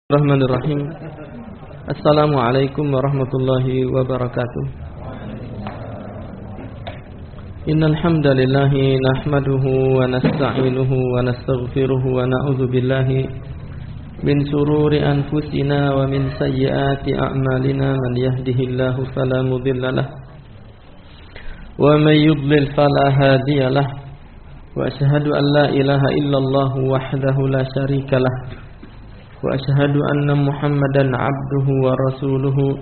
Bismillahirrahmanirrahim. Assalamualaikum warahmatullahi wabarakatuh. Innal hamdalillah nahmaduhu wa nasta'inuhu wa nastaghfiruhu wa na'udzu billahi min shururi anfusina wa min sayyiati a'malina. Man yahdihillahu fala mudilla lahu wa may yudlil fala hadiya lahu. Wa asyhadu an la ilaha illallah wahdahu la syarika lahu. Wa asyhadu anna Muhammadan abduhu wa rasuluhu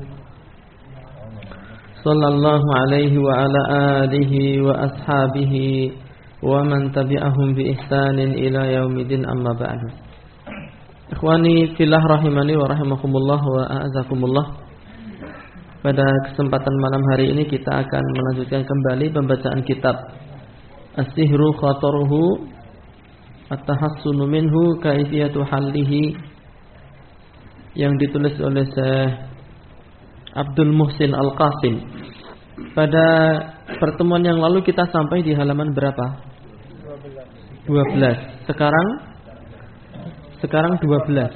sallallahu alaihi wa ala alihi wa ashabihi wa man tabi'ahum bi ihsanin ila yaumidin, amma ba'du. Ikhwani fillah rahimani wa rahimakumullah wa a'azakumullah. Pada kesempatan malam hari ini kita akan melanjutkan kembali pembacaan kitab As-Sihru Khataruhu At-Tahassunu Minhu Kaifiyatu Hallihi yang ditulis oleh Syekh Abdul Muhsin Al-Qasim. Pada pertemuan yang lalu kita sampai di halaman berapa? 12. Sekarang 12.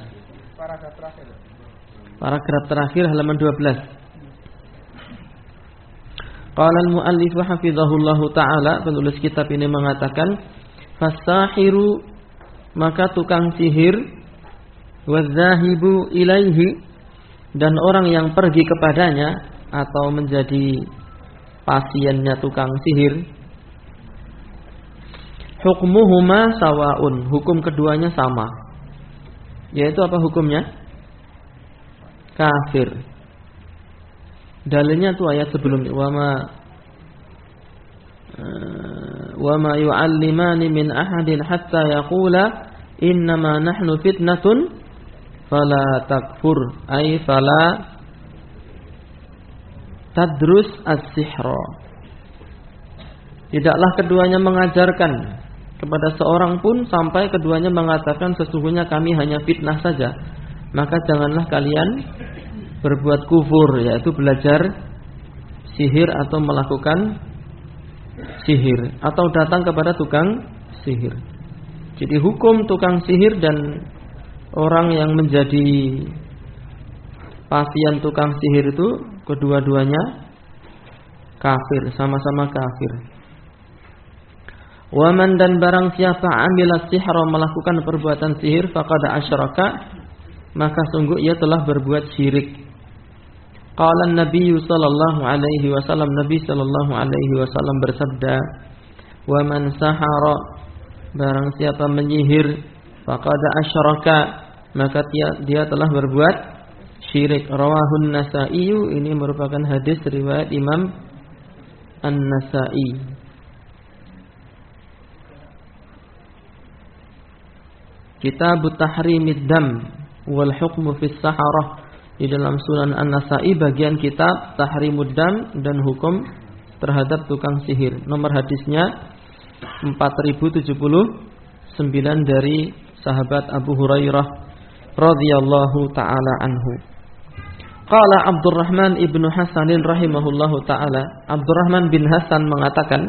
Paragraf terakhir halaman 12. Qala al-muallif hafizahullahu taala, penulis kitab ini mengatakan, fasahiru, maka tukang sihir, wadzahibu ilaihi, dan orang yang pergi kepadanya atau menjadi pasiennya tukang sihir, hukmuhuma sawaun, hukum keduanya sama. Yaitu apa hukumnya? Kafir. Dalilnya itu ayat sebelumnya, wama yu'allimani min ahadin hatta yaqula innama nahnu fitnatun fala takfur, ay fala tadrus as-sihra. Tidaklah keduanya mengajarkan kepada seorang pun sampai keduanya mengatakan sesungguhnya kami hanya fitnah saja. Maka janganlah kalian berbuat kufur, yaitu belajar sihir atau melakukan sihir atau datang kepada tukang sihir. Jadi hukum tukang sihir dan orang yang menjadi pasien tukang sihir itu kedua-duanya kafir, sama-sama kafir. Waman, dan barang siapa amilas sihra, melakukan perbuatan sihir, faqad asyraka, maka sungguh ia telah berbuat syirik. Qala an-nabiy sallallahu alaihi wasallam, Nabi sallallahu alaihi wasallam bersabda, waman sahara, barang siapa menyihir, faqad asyraka, maka dia telah berbuat syirik. Rawahun Nasa'i, ini merupakan hadis riwayat Imam An-Nasa'i. Kitab Tahrimid Dam wal Hukmu fis Saharah, di dalam Sunan An-Nasa'i bagian kitab Tahrimud Dam dan hukum terhadap tukang sihir. Nomor hadisnya 4079 dari sahabat Abu Hurairah radhiyallahu taala anhu. Qala Abdurrahman ibnu Hasanin rahimahullahu taala, Abdurrahman bin Hasan mengatakan,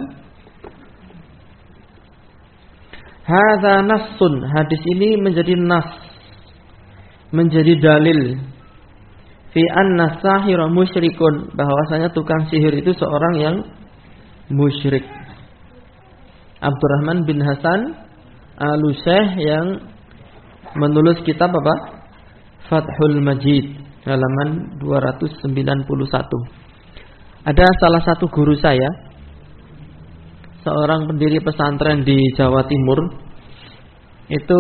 hadza nassun, hadis ini menjadi nas, menjadi dalil, fi anna sahira musyrikun, bahwasanya tukang sihir itu seorang yang musyrik. Abdurrahman bin Hasan Al-Syekh yang menulis kitab apa? Fathul Majid, halaman 291. Ada salah satu guru saya, seorang pendiri pesantren di Jawa Timur, itu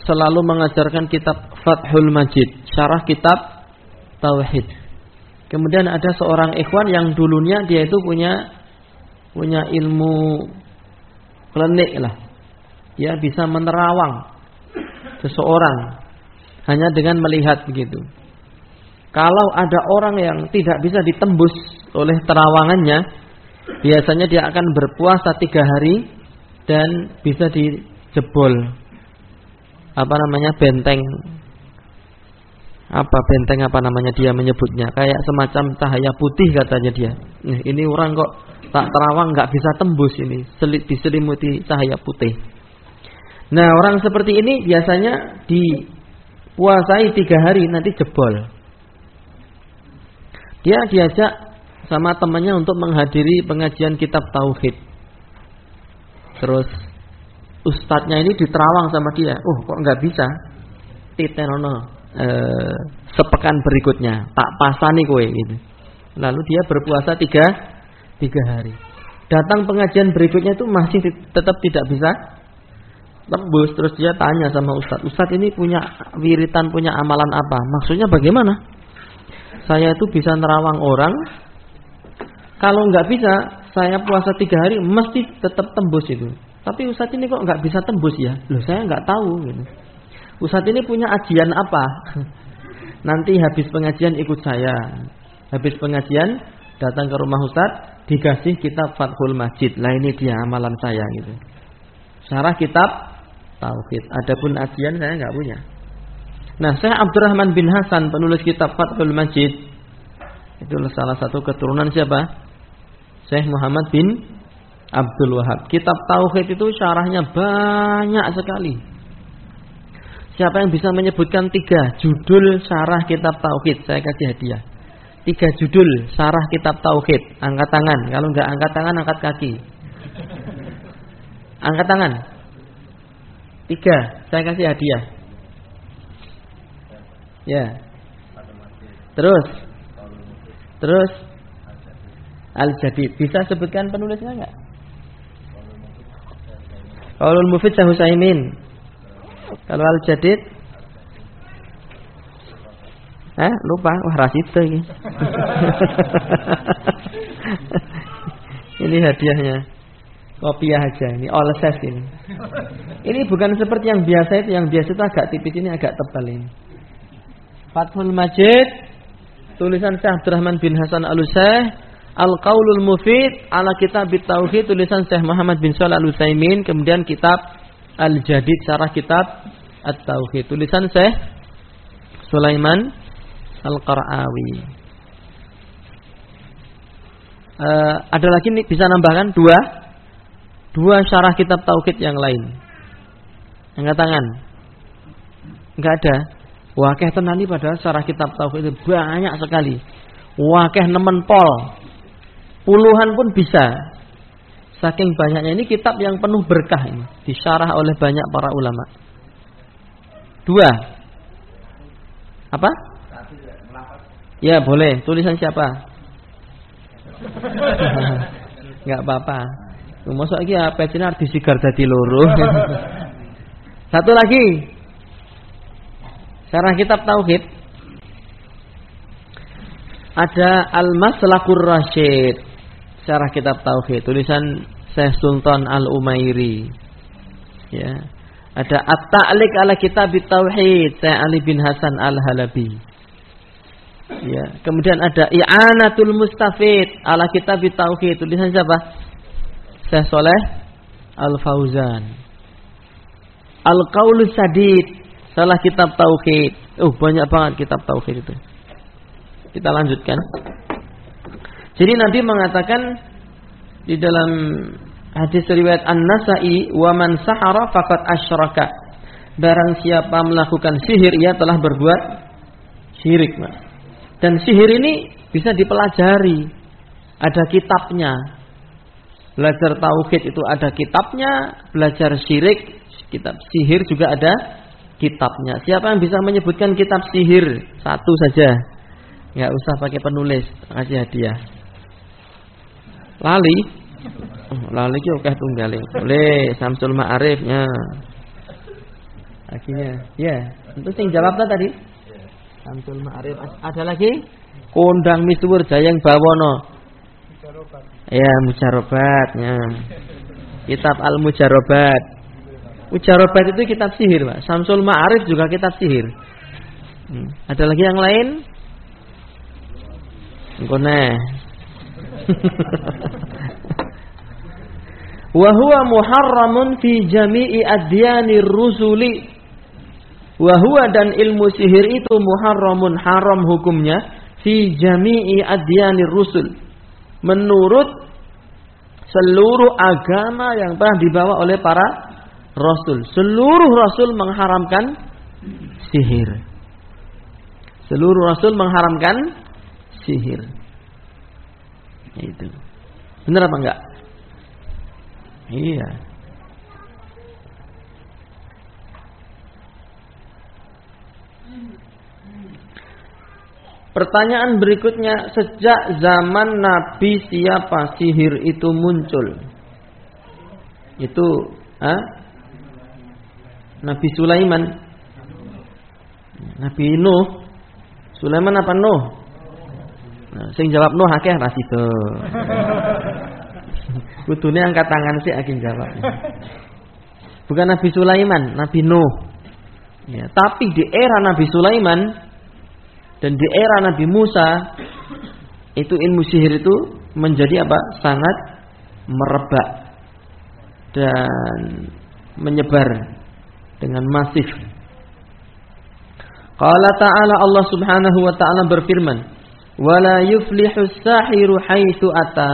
selalu mengajarkan kitab Fathul Majid, syarah kitab Tauhid. Kemudian ada seorang ikhwan yang dulunya dia itu punya ilmu klinik lah. Dia bisa menerawang seseorang hanya dengan melihat begitu. Kalau ada orang yang tidak bisa ditembus oleh terawangannya, biasanya dia akan berpuasa 3 hari dan bisa dijebol benteng dia menyebutnya, kayak semacam cahaya putih katanya dia. Ini orang kok tak terawang nggak bisa tembus, ini diselimuti cahaya putih. Nah, orang seperti ini biasanya puasai 3 hari, nanti jebol. Dia diajak sama temannya untuk menghadiri pengajian kitab tauhid. Terus ustadznya ini diterawang sama dia. Kok nggak bisa? Titenono sepekan berikutnya tak pasani kowe gitu. Lalu dia berpuasa 3 hari. Datang pengajian berikutnya itu masih tetap tidak bisa tembus. Terus dia tanya sama ustadz, ustadz ini punya wiritan, punya amalan apa? Maksudnya bagaimana? Saya itu bisa nerawang orang. Kalau nggak bisa, saya puasa 3 hari mesti tetap tembus itu. Tapi ustadz ini kok nggak bisa tembus ya? Loh, saya nggak tahu gitu. Ustadz ini punya ajian apa? Nanti habis pengajian ikut saya. Habis pengajian datang ke rumah ustadz, dikasih kitab Fathul Majid. Lah ini dia amalan saya gitu. Syarah kitab tauhid. Adapun ajian saya nggak punya. Nah, Syekh Abdurrahman bin Hasan penulis kitab Fathul Majid, itu salah satu keturunan siapa? Syekh Muhammad bin Abdul Wahab. Kitab tauhid itu syarahnya banyak sekali. Siapa yang bisa menyebutkan 3 judul syarah kitab tauhid, saya kasih hadiah. 3 judul syarah kitab tauhid. Angkat tangan. Kalau enggak angkat tangan, angkat kaki. Angkat tangan. 3, saya kasih hadiah. Ya. Terus Al-Jadid. Bisa sebutkan penulisnya enggak? Qaulul Mufid Syekh Utsaimin. Kalau Al-Jadid? Lupa. Wah, rasita ini. Ini hadiahnya. Kopiah aja ini, all ses ini. Ini bukan seperti yang biasa itu. Yang biasa itu agak tipis, ini agak tebal ini. Fathul Majid, tulisan Syekh Abdurrahman bin Hasan Al-Utsaimin. Al-Qaulul Mufid ala kitab Tauhid, tulisan Syekh Muhammad bin Shalih Al-Utsaimin. Kemudian kitab Al-Jadid, syarah kitab At-Tauhid, tulisan Syekh Sulaiman Al-Qara'awi. Ada lagi nih, bisa nambahkan 2 syarah kitab tauhid yang lain. Angkat tangan. Enggak ada. Wakeh tenani padahal syarah kitab tauhid itu banyak sekali. Wakeh nemen pol. Puluhan pun bisa. Saking banyaknya, ini kitab yang penuh berkah ini, disyarah oleh banyak para ulama. 2. Apa? Ya boleh. Tulisan siapa? Enggak apa-apa. Mosok iki apa cenar disigar dadi loro. 1 lagi. Syarah kitab tauhid. Ada Al-Maslaqur Rasyid, syarah kitab tauhid, tulisan Syekh Sultan Al-Umairi. Ya. Ada At-Ta'liq ala Kitab Tauhid, Syekh Ali bin Hasan Al-Halabi. Ya, kemudian ada I'anatul Mustafid ala Kitab Tauhid, tulisan siapa? Syekh Saleh Al-Fauzan. Al-Qaulus Sadid, salah kitab tauhid. Banyak banget kitab tauhid itu. Kita lanjutkan. Jadi Nabi mengatakan di dalam hadis riwayat An-Nasa'i, "Wa man sahara faqad asyraka." Barang siapa melakukan sihir, ia telah berbuat syirik, Mas. Dan sihir ini bisa dipelajari. Ada kitabnya. Belajar tauhid itu ada kitabnya, belajar syirik, kitab sihir juga ada kitabnya. Siapa yang bisa menyebutkan kitab sihir? 1 saja. Enggak usah pakai penulis, kasih hadiah. Lali ki akeh tunggale. Boleh Samsul Ma'arifnya. Akhirnya, ya. Itu sing jawab tadi. Samsul Ma'arif. Ada lagi? Kondang misuwur Jayang Bawono. Ya, Mujarobatnya. Kitab Al-Mujarobat. Mujarobat itu kitab sihir, Pak. Samsul Ma'arif juga kitab sihir. Ada lagi yang lain? Engkone. Wa huwa muharramun fi jami'i adyanir rusuli. Wa huwa, dan ilmu sihir itu muharramun, haram hukumnya, fi jami'i adyanir rusul, menurut seluruh agama yang telah dibawa oleh para rasul. Seluruh rasul mengharamkan sihir. Seluruh rasul mengharamkan sihir. Itu. Benar apa enggak? Iya. Pertanyaan berikutnya, sejak zaman Nabi siapa sihir itu muncul? Itu Nabi Sulaiman, Nabi Nuh. Sulaiman apa Nuh? Nah, sing jawab Nuh akeh ra sida. Kudune angkat tangan sih akeh jawab. Bukan Nabi Sulaiman, Nabi Nuh. Ya, tapi di era Nabi Sulaiman dan di era Nabi Musa itu ilmu sihir itu menjadi apa? Sangat merebak dan menyebar dengan masif. Qala ta'ala, Allah Subhanahu wa ta'ala berfirman, "Wala yuflihus sahiru haitsu ata."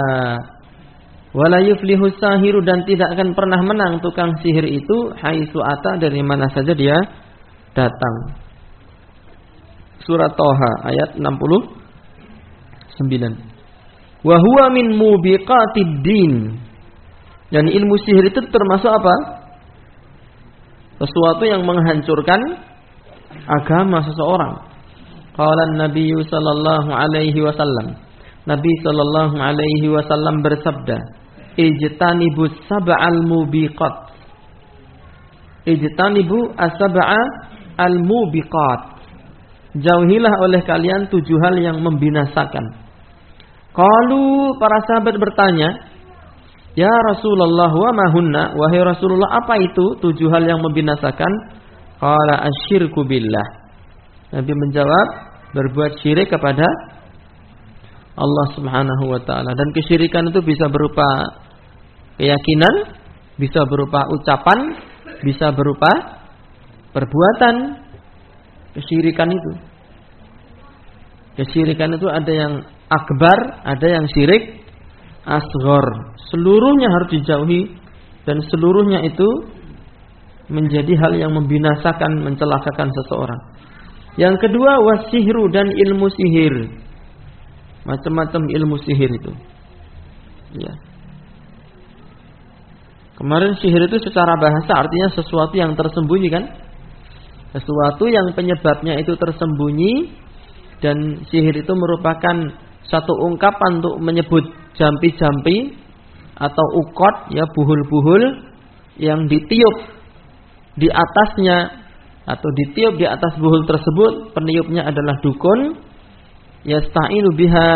Wala yuflihus sahiru, dan tidak akan pernah menang tukang sihir itu haitsu ata, dari mana saja dia datang. Surat Thaha ayat 69. Wa huwa min mubiqatid din. Dan ilmu sihir itu termasuk apa? Sesuatu yang menghancurkan agama seseorang. Qala Nabi sallallahu alaihi wasallam. Nabi sallallahu alaihi wasallam bersabda, "Ijtanibus sab'al mubiqat." Ijtanibu as-sab'a al-mubiqat. Jauhilah oleh kalian 7 hal yang membinasakan. Qalu, para sahabat bertanya, "Ya Rasulullah, wa ma hunna?" Wahai Rasulullah, apa itu 7 hal yang membinasakan? Qala asyirku billah. Nabi menjawab, berbuat syirik kepada Allah Subhanahu wa ta'ala. Dan kesyirikan itu bisa berupa keyakinan, bisa berupa ucapan, bisa berupa perbuatan. Kesyirikan itu ada yang akbar, ada yang syirik asghar. Seluruhnya harus dijauhi, dan seluruhnya itu menjadi hal yang membinasakan, mencelakakan seseorang. Yang kedua, wasihru, dan ilmu sihir. Macam-macam ilmu sihir itu. Ya. Kemarin sihir itu secara bahasa artinya sesuatu yang tersembunyi, kan? Sesuatu yang penyebabnya itu tersembunyi, dan sihir itu merupakan satu ungkapan untuk menyebut jampi-jampi atau ukot, ya, buhul-buhul yang ditiup di atasnya atau ditiup di atas buhul tersebut. Peniupnya adalah dukun, yasta'inu biha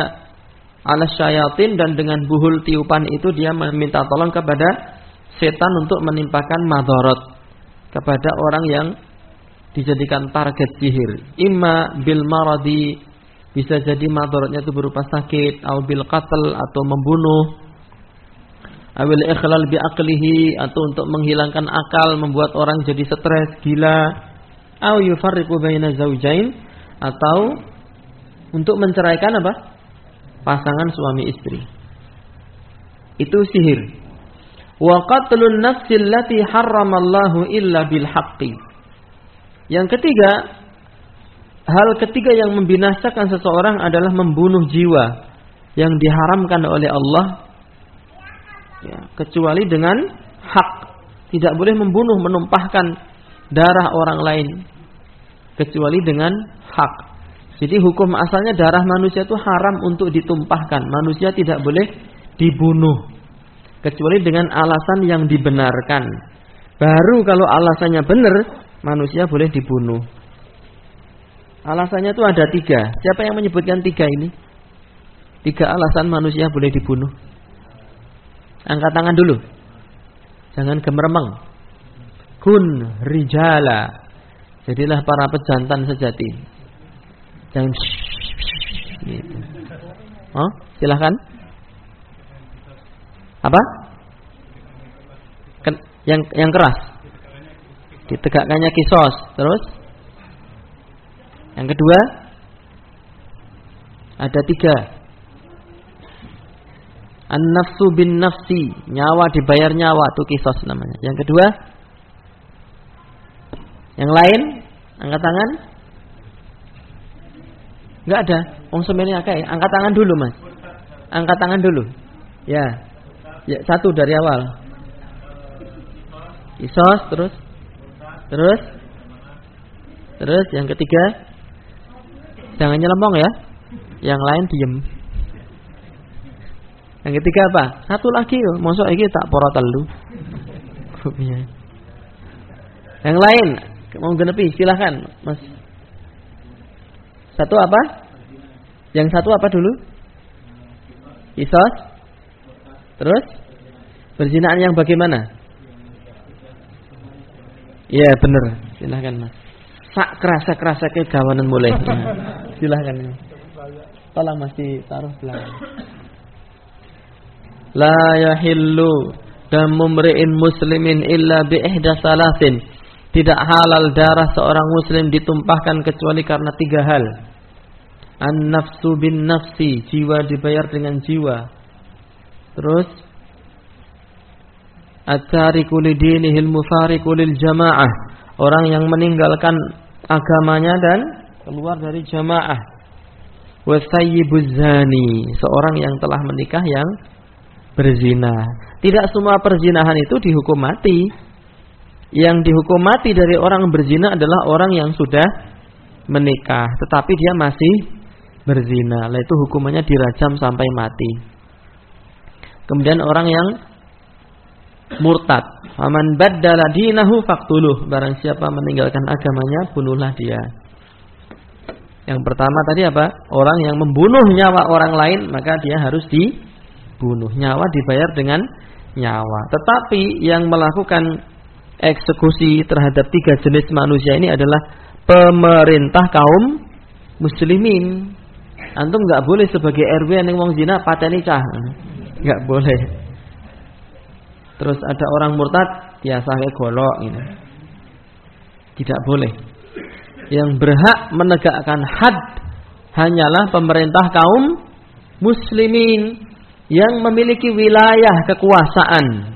ala syayatin, dan dengan buhul tiupan itu dia meminta tolong kepada setan untuk menimpakan madarat kepada orang yang dijadikan target sihir. Imma bil maradi, bisa jadi madaratnya itu berupa sakit, atau bil qatl, atau membunuh, awil ikhlal bi aqlihi, atau untuk menghilangkan akal, membuat orang jadi stres, gila, au yufarriqu baina zaujain, atau untuk menceraikan apa? Pasangan suami istri. Itu sihir. Wa qatlun nafsi allati harramallahu illa bil haqqi. Yang ketiga, hal ketiga yang membinasakan seseorang adalah membunuh jiwa yang diharamkan oleh Allah, ya, kecuali dengan hak. Tidak boleh membunuh, menumpahkan darah orang lain kecuali dengan hak. Jadi hukum asalnya darah manusia itu haram untuk ditumpahkan. Manusia tidak boleh dibunuh kecuali dengan alasan yang dibenarkan. Baru kalau alasannya benar, manusia boleh dibunuh. Alasannya itu ada 3. Siapa yang menyebutkan 3 ini? 3 alasan manusia boleh dibunuh. Angkat tangan dulu. Jangan gemeremeng. Kun rijala. Jadilah para pejantan sejati. Jangan gitu. Oh, silahkan. Apa? Yang keras. Ditegakkannya kisos. Terus yang kedua, ada 3. An-nafsu bin nafsi, nyawa dibayar nyawa, itu kisos namanya. Yang kedua, yang lain Angkat tangan? Enggak ada. Wong semene akeh. Angkat tangan dulu, Mas. Angkat tangan dulu. Ya. Ya, satu dari awal. Isos terus. Terus yang ketiga. Jangan nyelempong ya. Yang lain diem. Yang ketiga apa? Satu lagi yo. Mosok iki tak poro telu. Yang lain mau genepi silahkan Mas. Satu apa? Yang satu apa dulu? Isos. Terus perzinahan yang bagaimana? Iya bener. Silahkan Mas. Sak kerasa ke gawanan mulai. Silahkan. Tolong Mas ditaruh belakang. La yahillu damu mri'in muslimin illa bi ihda salasin. Tidak halal darah seorang muslim ditumpahkan kecuali karena 3 hal. An-nafsu bin nafsi, jiwa dibayar dengan jiwa. Terus at-tariku lidinihil mufariqu lil jamaah, orang yang meninggalkan agamanya dan keluar dari jamaah. Wa sayyibuz zani, seorang yang telah menikah yang berzina. Tidak semua perzinahan itu dihukum mati. Yang dihukum mati dari orang berzina adalah orang yang sudah menikah, tetapi dia masih berzina. Lah itu hukumannya dirajam sampai mati. Kemudian orang yang murtad, faman baddala dinahu faqtuluh, barang siapa meninggalkan agamanya bunuhlah dia. Yang pertama tadi apa? Orang yang membunuh nyawa orang lain, maka dia harus dibunuh. Nyawa dibayar dengan nyawa. Tetapi yang melakukan eksekusi terhadap 3 jenis manusia ini adalah pemerintah kaum muslimin. Antum enggak boleh sebagai RW ning wong zina pateni cah. Enggak boleh. Terus ada orang murtad biasane golok gitu. Tidak boleh. Yang berhak menegakkan had hanyalah pemerintah kaum muslimin yang memiliki wilayah kekuasaan.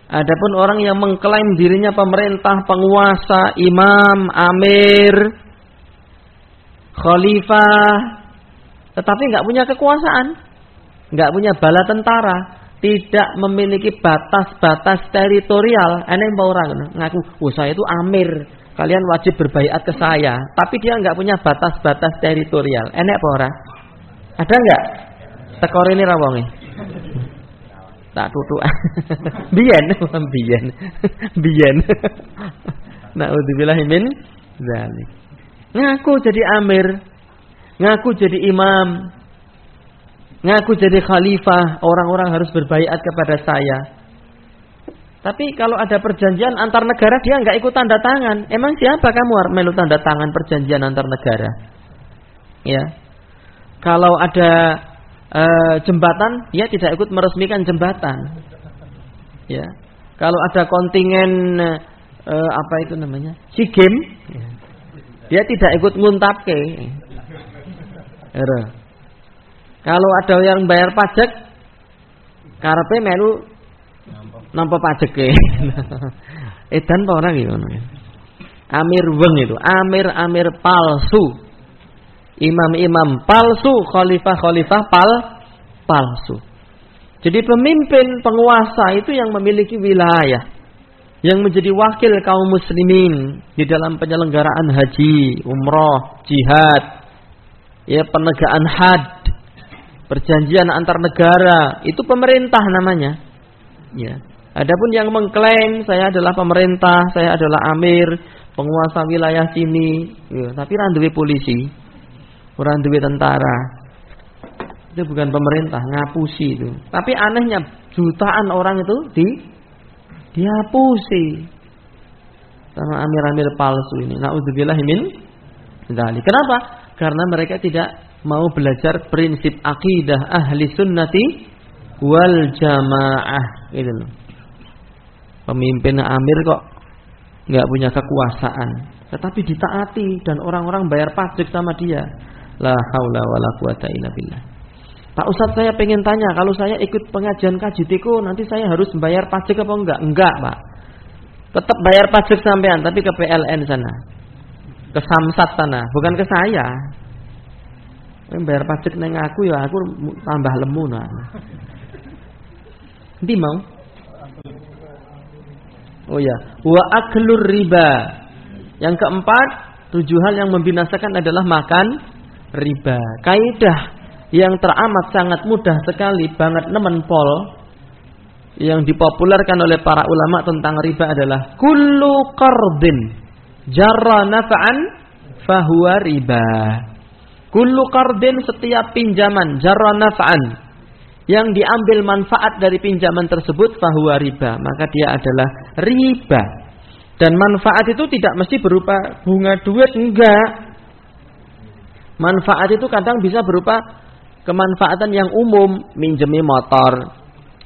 Adapun orang yang mengklaim dirinya pemerintah, penguasa, imam, amir, khalifah, tetapi enggak punya kekuasaan, enggak punya bala tentara, tidak memiliki batas-batas teritorial. Ana mbok orang ngaku, "Oh, saya itu amir, kalian wajib berbaiat ke saya." Tapi dia enggak punya batas-batas teritorial. Enek apa ora? Ada enggak? Tekor ini ra wonge. Tak tutuk. Biyen. Na'udzubillahi min dzalik. Ngaku jadi amir, ngaku jadi imam, ngaku jadi khalifah, orang-orang harus berbaiat kepada saya. Tapi kalau ada perjanjian antar negara dia enggak ikut tanda tangan. Emang siapa kamu melu tanda tangan perjanjian antar negara? Ya. Kalau ada jembatan, dia tidak ikut meresmikan jembatan. Ya. Kalau ada kontingen apa itu namanya? SEA Games, dia tidak ikut nguntapke. Kalau ada yang bayar pajak, karepe melu nampa pajake. Edan apa ora iki ngono. Amir weng itu, amir palsu. Imam-imam palsu, khalifah-khalifah palsu. Jadi pemimpin, penguasa itu yang memiliki wilayah, yang menjadi wakil kaum muslimin di dalam penyelenggaraan haji, umroh, jihad, ya penegakan had, perjanjian antar negara, itu pemerintah namanya. Ya. Adapun yang mengklaim saya adalah pemerintah, saya adalah amir, penguasa wilayah sini, ya, tapi ra duwe polisi. Orang duwe tentara. Itu bukan pemerintah, ngapusi itu. Tapi anehnya jutaan orang itu dihapusi sama amir-amir palsu ini. Na'udzubillahi min dzalik. Kenapa? Karena mereka tidak mau belajar prinsip akidah ahli sunnati wal jamaah. Gitu loh. Pemimpin amir kok nggak punya kekuasaan, tetapi ditaati dan orang-orang bayar pajak sama dia. La haula wala quwata illa billah. Pak Ustadz, saya pengen tanya, kalau saya ikut pengajian Kajitiko nanti saya harus bayar pajak apa enggak? Enggak, Pak. Tetap bayar pajak sampean tapi ke PLN sana. ke Samsat sana, bukan ke saya. Bayar pajak neng aku ya aku tambah lemu nah. Nanti mau? Oh ya, wa aklur riba. Yang keempat, 7 hal yang membinasakan adalah makan riba. Kaidah yang teramat sangat mudah sekali banget nemen pol yang dipopulerkan oleh para ulama tentang riba adalah kullu qardin jarra naf'an fahuwa riba. Kullu qardin, setiap pinjaman jarra naf'an, yang diambil manfaat dari pinjaman tersebut fahuwa riba, maka dia adalah riba. Dan manfaat itu tidak mesti berupa bunga duit, enggak. Manfaat itu kadang bisa berupa kemanfaatan yang umum, minjemi motor.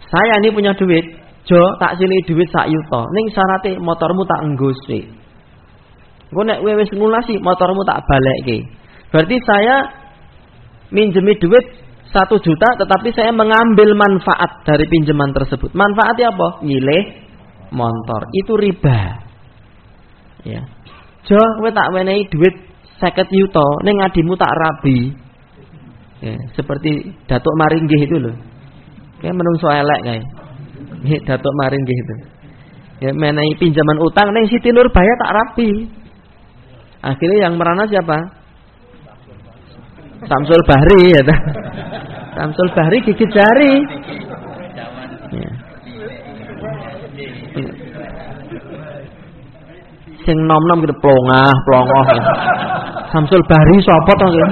Saya ini punya duit, Jo tak silih duit sak yuta. Ning syarate motormu tak enggusi. Engko nek kowe wis ngunasi motormu tak balekke. Berarti saya minjemi duit 1 juta, tetapi saya mengambil manfaat dari pinjaman tersebut. Manfaatnya apa? Nyilih motor. Itu riba. Ya. Jo, kowe tak wenehi duit 50 yuta, ning adimu tak rabi. Ya, seperti Datuk Maringgih itu loh. Kayak menungso elek kae. Nggih, Datuk Maringgih itu. Ya, menehi pinjaman utang ning Siti Nurbaya tak rabi. Akhirnya yang merana siapa? Samsul Bahri ya. Samsul Bahri gigit jari. Ya. Sing nom-nom gitu plongoh ya. Samsul Bahri sapa to nggih?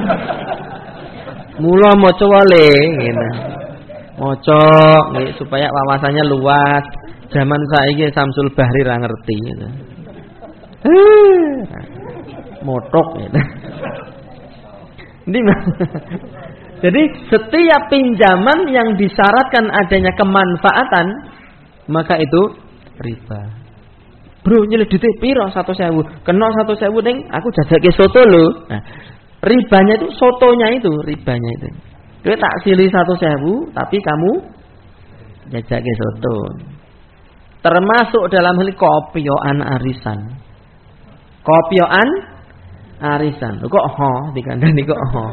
Mula maca wale ngene. Maca nggih supaya wawasannya luas. Zaman saiki Samsul Bahri ra ngerti gitu. Motok gitu. Jadi setiap pinjaman yang disyaratkan adanya kemanfaatan, maka itu riba. Bro, nyelih duit piro 100.000? Kena 100.000 ning aku jajake soto lho. Nah, ribanya itu sotonya itu, ribanya itu. Kowe tak silih 100.000 tapi kamu jajake soto. Termasuk dalam hal kopioan arisan. Kopioan arisan. Kok ho dikandani kok ho.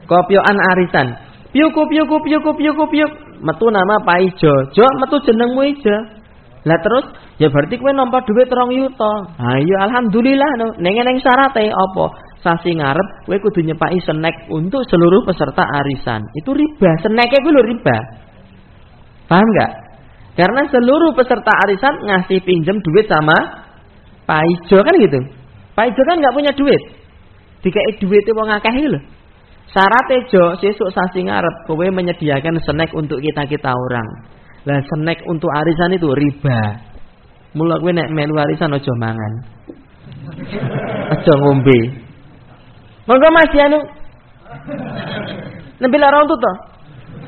Kopioan arisan. Piuk. Metu nama Pak Ijo. Jo metu jenengmu Ijo. Lah terus ya berarti kowe nampa duit 2 yuta. Ha iya alhamdulillah no. Ning syarate apa? Sasi ngarep kowe kudu nyepaki snack untuk seluruh peserta arisan. Itu riba. Snack-e kuwi lho riba. Paham enggak? Karena seluruh peserta arisan ngasih pinjem duit sama Pak Ijo kan gitu. Pak Ijo kan enggak punya duit. Dikai duwite wong akeh iki lho. Syaratnya Jo, sesuk sasi ngarep kowe menyediakan snack untuk kita-kita orang. Lah snack untuk arisan itu riba. Mula kowe nek melu arisan aja mangan. Aja ngombe. Monggo Mas anu. Nembe lara untuk to.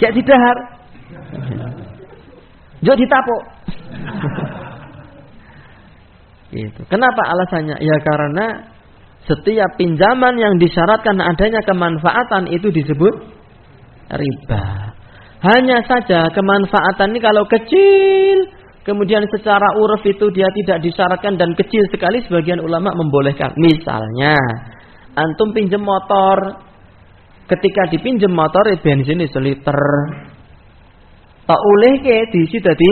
Gak didahar. Jo ditapuk. Gitu. Kenapa alasannya? Ya karena setiap pinjaman yang disyaratkan adanya kemanfaatan itu disebut riba. Hanya saja kemanfaatan ini kalau kecil, kemudian secara uruf itu dia tidak disyaratkan dan kecil sekali, sebagian ulama membolehkan. Misalnya, antum pinjem motor, ketika dipinjem motor bensin seliter, tak oleh ke diisi tadi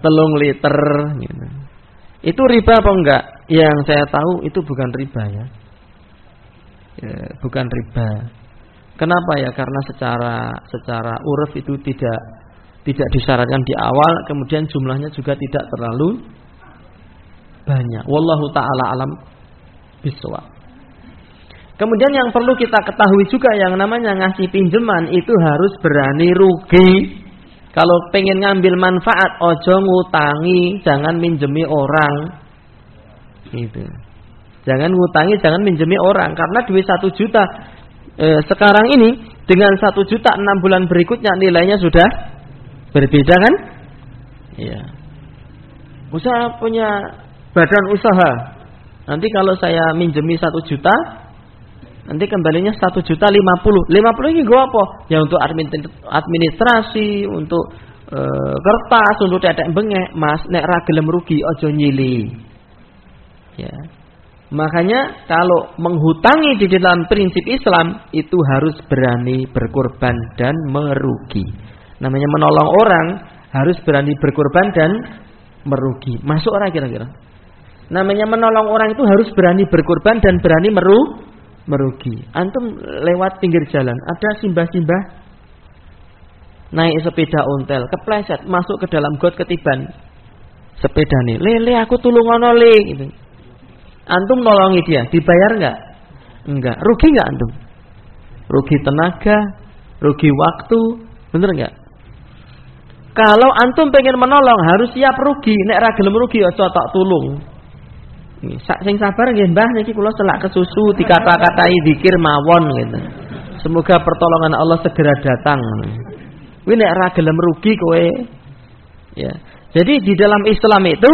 3 liter. Gitu. Itu riba apa enggak? Yang saya tahu itu bukan riba ya. Bukan riba. Kenapa ya? Karena secara uruf itu tidak disyaratkan di awal, kemudian jumlahnya juga tidak terlalu banyak. Wallahu taala alam bisawab. Kemudian yang perlu kita ketahui juga yang namanya ngasih pinjaman itu harus berani rugi. Kalau pengen ngambil manfaat, ojo ngutangi, jangan minjemi orang. Gitu. Jangan ngutangi, jangan minjemi orang. Karena duit 1 juta sekarang ini dengan 1 juta 6 bulan berikutnya nilainya sudah berbeda kan? Iya. Usaha punya badan usaha. Nanti kalau saya minjemi 1 juta, nanti kembalinya 1 juta 50. 50 ini gue apa? Ya untuk administrasi, untuk kertas, untuk dedek bengek. Mas, nek ra gelem rugi ojo nyili. Ya. Makanya kalau menghutangi di dalam prinsip Islam itu harus berani berkorban dan merugi. Namanya menolong orang harus berani berkorban dan merugi. Masuk orang kira-kira? Namanya menolong orang itu harus berani berkorban dan berani merugi. Antum lewat pinggir jalan, ada simbah-simbah naik sepeda ontel, kepleset masuk ke dalam got ketiban sepeda nih. Le aku tulungono le gitu. Antum nolongi dia, dibayar enggak? Enggak. Rugi enggak antum? Rugi tenaga, rugi waktu, bener enggak? Kalau antum pengen menolong harus siap rugi. Nek ra gelem rugi aja tak tulung. Sing sabar nggih Mbah niki kula selak kesusu dikata-katai zikir mawon gitu. Semoga pertolongan Allah segera datang. Kuwi nek ra gelem rugi kowe. Ya. Jadi di dalam Islam itu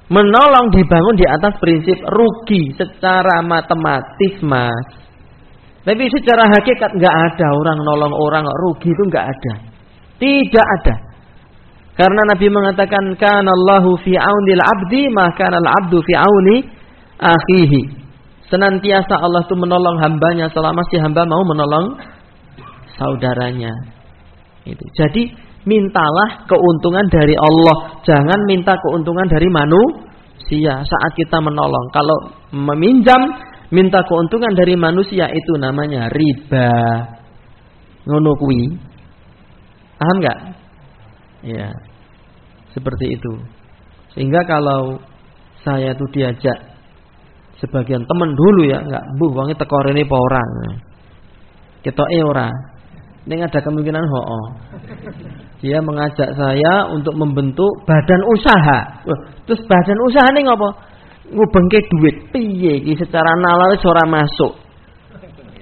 menolong dibangun di atas prinsip rugi secara matematis, Mas. Tapi secara hakikat enggak ada orang nolong orang rugi itu enggak ada. Tidak ada. Karena Nabi mengatakan kanallahu fi aunil abdi maka kanal abdu fi auni akhihi. Senantiasa Allah itu menolong hambanya selama si hamba mau menolong saudaranya. Itu. Jadi mintalah keuntungan dari Allah, jangan minta keuntungan dari manusia saat kita menolong. Kalau meminjam minta keuntungan dari manusia itu namanya riba. Ngono kuwi. Paham enggak? Ya. Seperti itu. Sehingga kalau saya tuh diajak sebagian teman dulu ya, enggak, "Bu, wonge teko rene apa ora?" Ketoke ora. Ning ada kemungkinan hoo. Dia mengajak saya untuk membentuk badan usaha. Terus badan usaha ini ngopo? Ngubengke duit. Piye iki secara nalar ora masuk.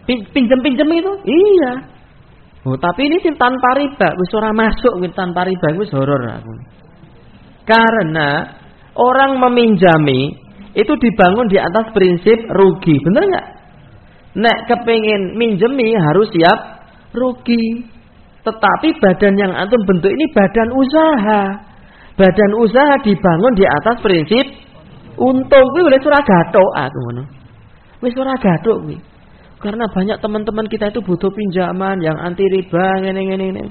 Pinjem-pinjem itu? Iya. Oh, tapi ini sih tanpa riba, wis ora masuk tanpa riba, wis horor aku. Karena orang meminjami itu dibangun di atas prinsip rugi, bener nggak? Nek kepengin minjemi harus siap rugi. Tetapi badan yang antum bentuk ini badan usaha. Badan usaha dibangun di atas prinsip untung. Kuwi wis ora gathok aku ngono. Wis ora gathok kuwi. Karena banyak teman-teman kita itu butuh pinjaman yang anti riba ngene.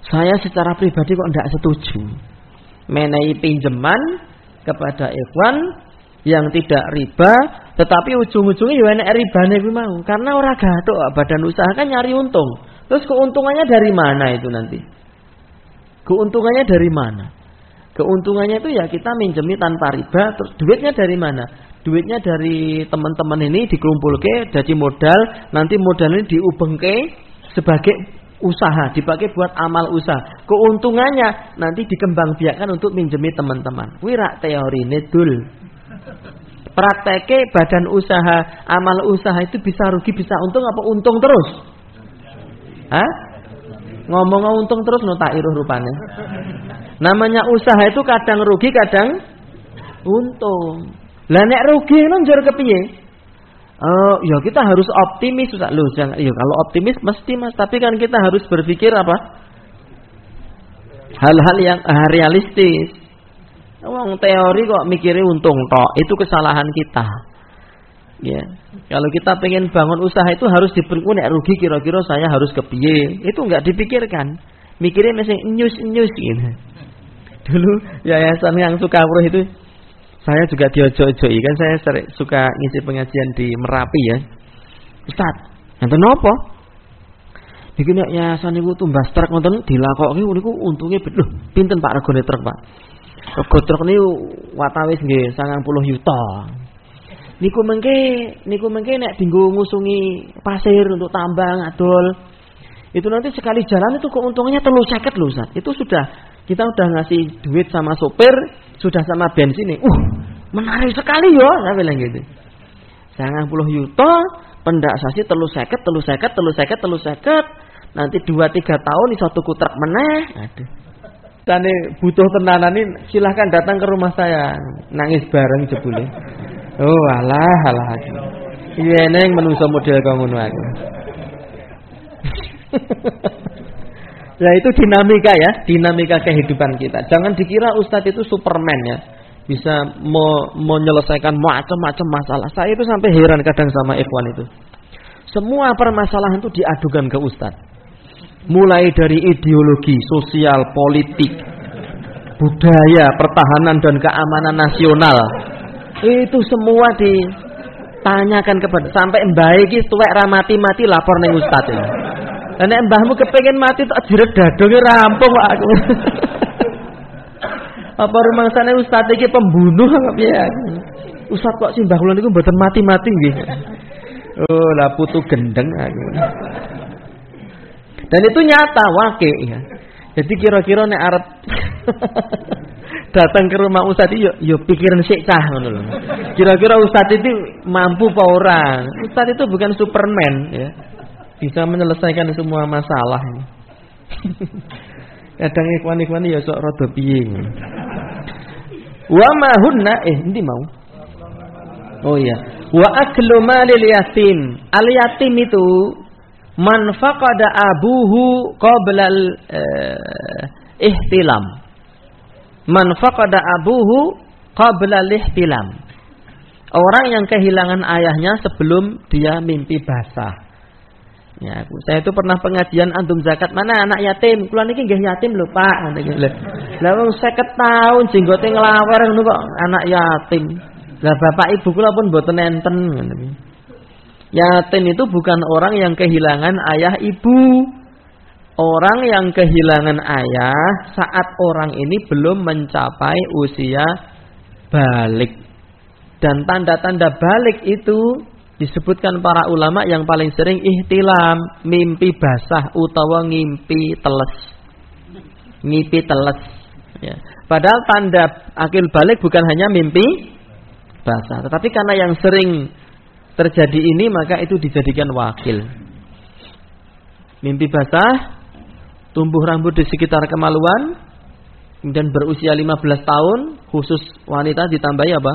Saya secara pribadi kok ndak setuju menehi pinjaman kepada ikhwan yang tidak riba, tetapi ujung-ujungnya ya enek ribane kuwi mau. Karena ora gathok badan usaha kan nyari untung. Terus keuntungannya dari mana itu nanti? Keuntungannya dari mana? Keuntungannya itu ya kita minjemi tanpa riba, terus duitnya dari mana? Duitnya dari teman-teman ini dikumpulke jadi modal, nanti modal ini diubengke sebagai usaha, dipakai buat amal usaha. Keuntungannya nanti dikembangbiakkan untuk minjemi teman-teman. Kuwi rak teorine dul. Prakteke badan usaha, amal usaha itu bisa rugi, bisa untung apa untung terus? Hah? Ngomong untung terus no tak iruh rupane. Namanya usaha itu kadang rugi, kadang untung. Lah nek rugi nang njur kepiye? Ya kita harus optimis loh, jangan. Ya kalau optimis mesti Mas, tapi kan kita harus berpikir apa? Hal-hal yang realistis. Wong teori kok mikirnya untung tok, itu kesalahan kita. Ya. Kalau kita pengen bangun usaha itu harus dipikirkan nek rugi kira-kira saya harus kepiye. Itu enggak dipikirkan. Mikirnya masih nyus-nyus gitu. Dulu yayasan yang Sukawruh itu saya juga diojo-ojoi kan, saya suka ngisi pengajian di Merapi ya. Ustaz, enten napa? Niki nek yayasan niku tumbas truk ngoten dilakoki niku untunge lho, pinten Pak regane truk, Pak? Rego truk niku watawis nggih 90 juta. Niku mengke nek dinggo ngusungi pasir untuk tambang adol. Itu nanti sekali jalan itu keuntungannya 350 lho, Ustaz. Itu sudah kita udah ngasih duit sama sopir, sudah sama bensin nih. Menarik sekali ya, saya bilang gitu. 90 juta, pendaksasi 350. Nanti 2-3 tahun iso tuku truk meneh. Aduh. Tane butuh tenanan ini silahkan datang ke rumah saya, nangis bareng jebule. Oh alah. Iya neng menungso model kau ngono aku. Ya itu dinamika ya, dinamika kehidupan kita. Jangan dikira ustadz itu Superman ya. bisa menyelesaikan macam-macam masalah. Saya itu sampai heran kadang sama ikhwan itu. Semua permasalahan itu diadukan ke ustadz. Mulai dari ideologi, sosial, politik, budaya, pertahanan dan keamanan nasional. Itu semua ditanyakan kepada, sampai mbah iki tuwek ra mati-mati lapor ning ustadz ini. Lah nek mbahmu kepengin mati tak jiret dadonge rampung kok aku. Apa rumangsane ustaz iki pembunuh apa piye? Ustaz kok simbah kula niku mboten mati-mati nggih. Oh, lah putu gendeng aku. Dan itu nyata wake ya. Jadi kira-kira nek arep datang ke rumah ustaz iki yo pikiran sik cah ngono lho. Kira-kira ustaz itu mampu apa ora? Ustaz itu bukan Superman ya. Bisa menyelesaikan semua masalah ini. Kadang ikhwan-ikhwan ya sok rada piye. Wa ma hunna endi mau? Oh iya. Wa aklu malil yatim. Al yatim itu man faqada abuhu qabla al ihtilam. Man faqada abuhu qabla al ihtilam. Orang yang kehilangan ayahnya sebelum dia mimpi basah. Ya, saya itu pernah pengajian antum zakat mana anak yatim. Kula niki nggih yatim lho, Pak. Lah wong 50 taun jenggote nglawer ngono kok anak yatim. Lah bapak ibu kula pun mboten enten ngono. Yatim itu bukan orang yang kehilangan ayah ibu. Orang yang kehilangan ayah saat orang ini belum mencapai usia balik. Dan tanda-tanda balik itu disebutkan para ulama yang paling sering ihtilam, mimpi basah utawa ngimpi teles. Ngimpi teles ya. Padahal tanda akil balik bukan hanya mimpi basah, tetapi karena yang sering terjadi ini maka itu dijadikan wakil. Mimpi basah, tumbuh rambut di sekitar kemaluan, kemudian berusia 15 tahun, khusus wanita ditambahi apa?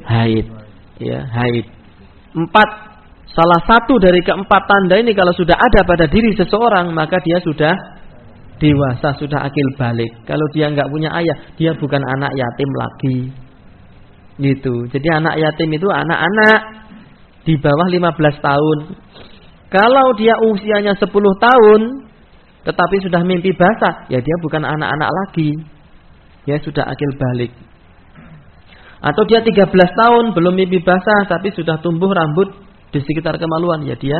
Haid. Ya, haid. Salah satu dari keempat tanda ini kalau sudah ada pada diri seseorang maka dia sudah dewasa, sudah akil balik. Kalau dia nggak punya ayah, dia bukan anak yatim lagi. Gitu. Jadi anak yatim itu anak-anak di bawah 15 tahun. Kalau dia usianya 10 tahun tetapi sudah mimpi basah, ya dia bukan anak-anak lagi. Dia sudah akil balik. Atau dia 13 tahun belum mimpi basah tapi sudah tumbuh rambut di sekitar kemaluan, ya dia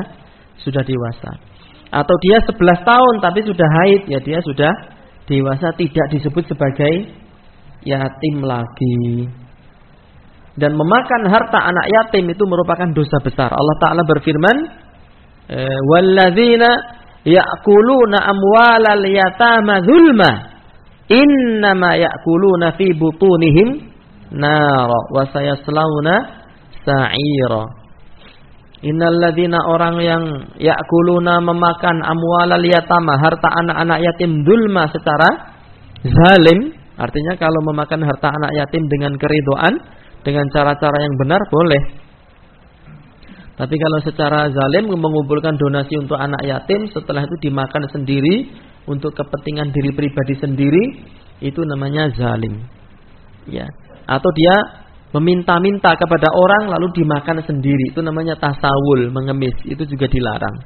sudah dewasa. Atau dia 11 tahun tapi sudah haid, ya dia sudah dewasa, tidak disebut sebagai yatim lagi. Dan memakan harta anak yatim itu merupakan dosa besar. Allah Ta'ala berfirman, walladzina ya'kuluna amwalal yatama dzulma innama ya'kuluna fi butunihim nara wa sayaslawna sa'ira. Innalladzina orang yang ya'kuluna memakan amwalal yatama, harta anak-anak yatim, dzulma secara zalim. Artinya kalau memakan harta anak yatim dengan keridhaan, dengan cara-cara yang benar boleh. Tapi kalau secara zalim mengumpulkan donasi untuk anak yatim, setelah itu dimakan sendiri untuk kepentingan diri pribadi sendiri, itu namanya zalim. Ya. Atau dia meminta-minta kepada orang lalu dimakan sendiri, itu namanya tasawul, mengemis, itu juga dilarang.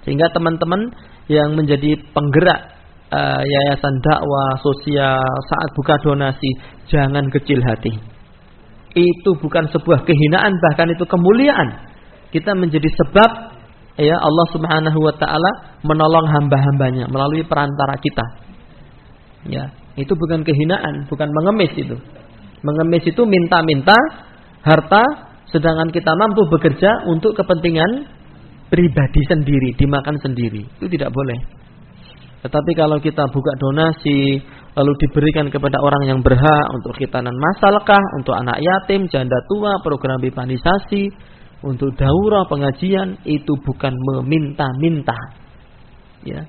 Sehingga teman-teman yang menjadi penggerak yayasan dakwah sosial saat buka donasi, jangan kecil hati. Itu bukan sebuah kehinaan, bahkan itu kemuliaan. Kita menjadi sebab ya Allah Subhanahu wa taala menolong hamba-hambanya melalui perantara kita. Ya, itu bukan kehinaan, bukan mengemis itu. Mengemis itu minta-minta harta sedangkan kita mampu bekerja untuk kepentingan pribadi sendiri, dimakan sendiri. Itu tidak boleh. Tetapi kalau kita buka donasi lalu diberikan kepada orang yang berhak untuk khitanan masalkah, untuk anak yatim, janda tua, program pipanisasi, untuk daurah pengajian, itu bukan meminta-minta. Ya.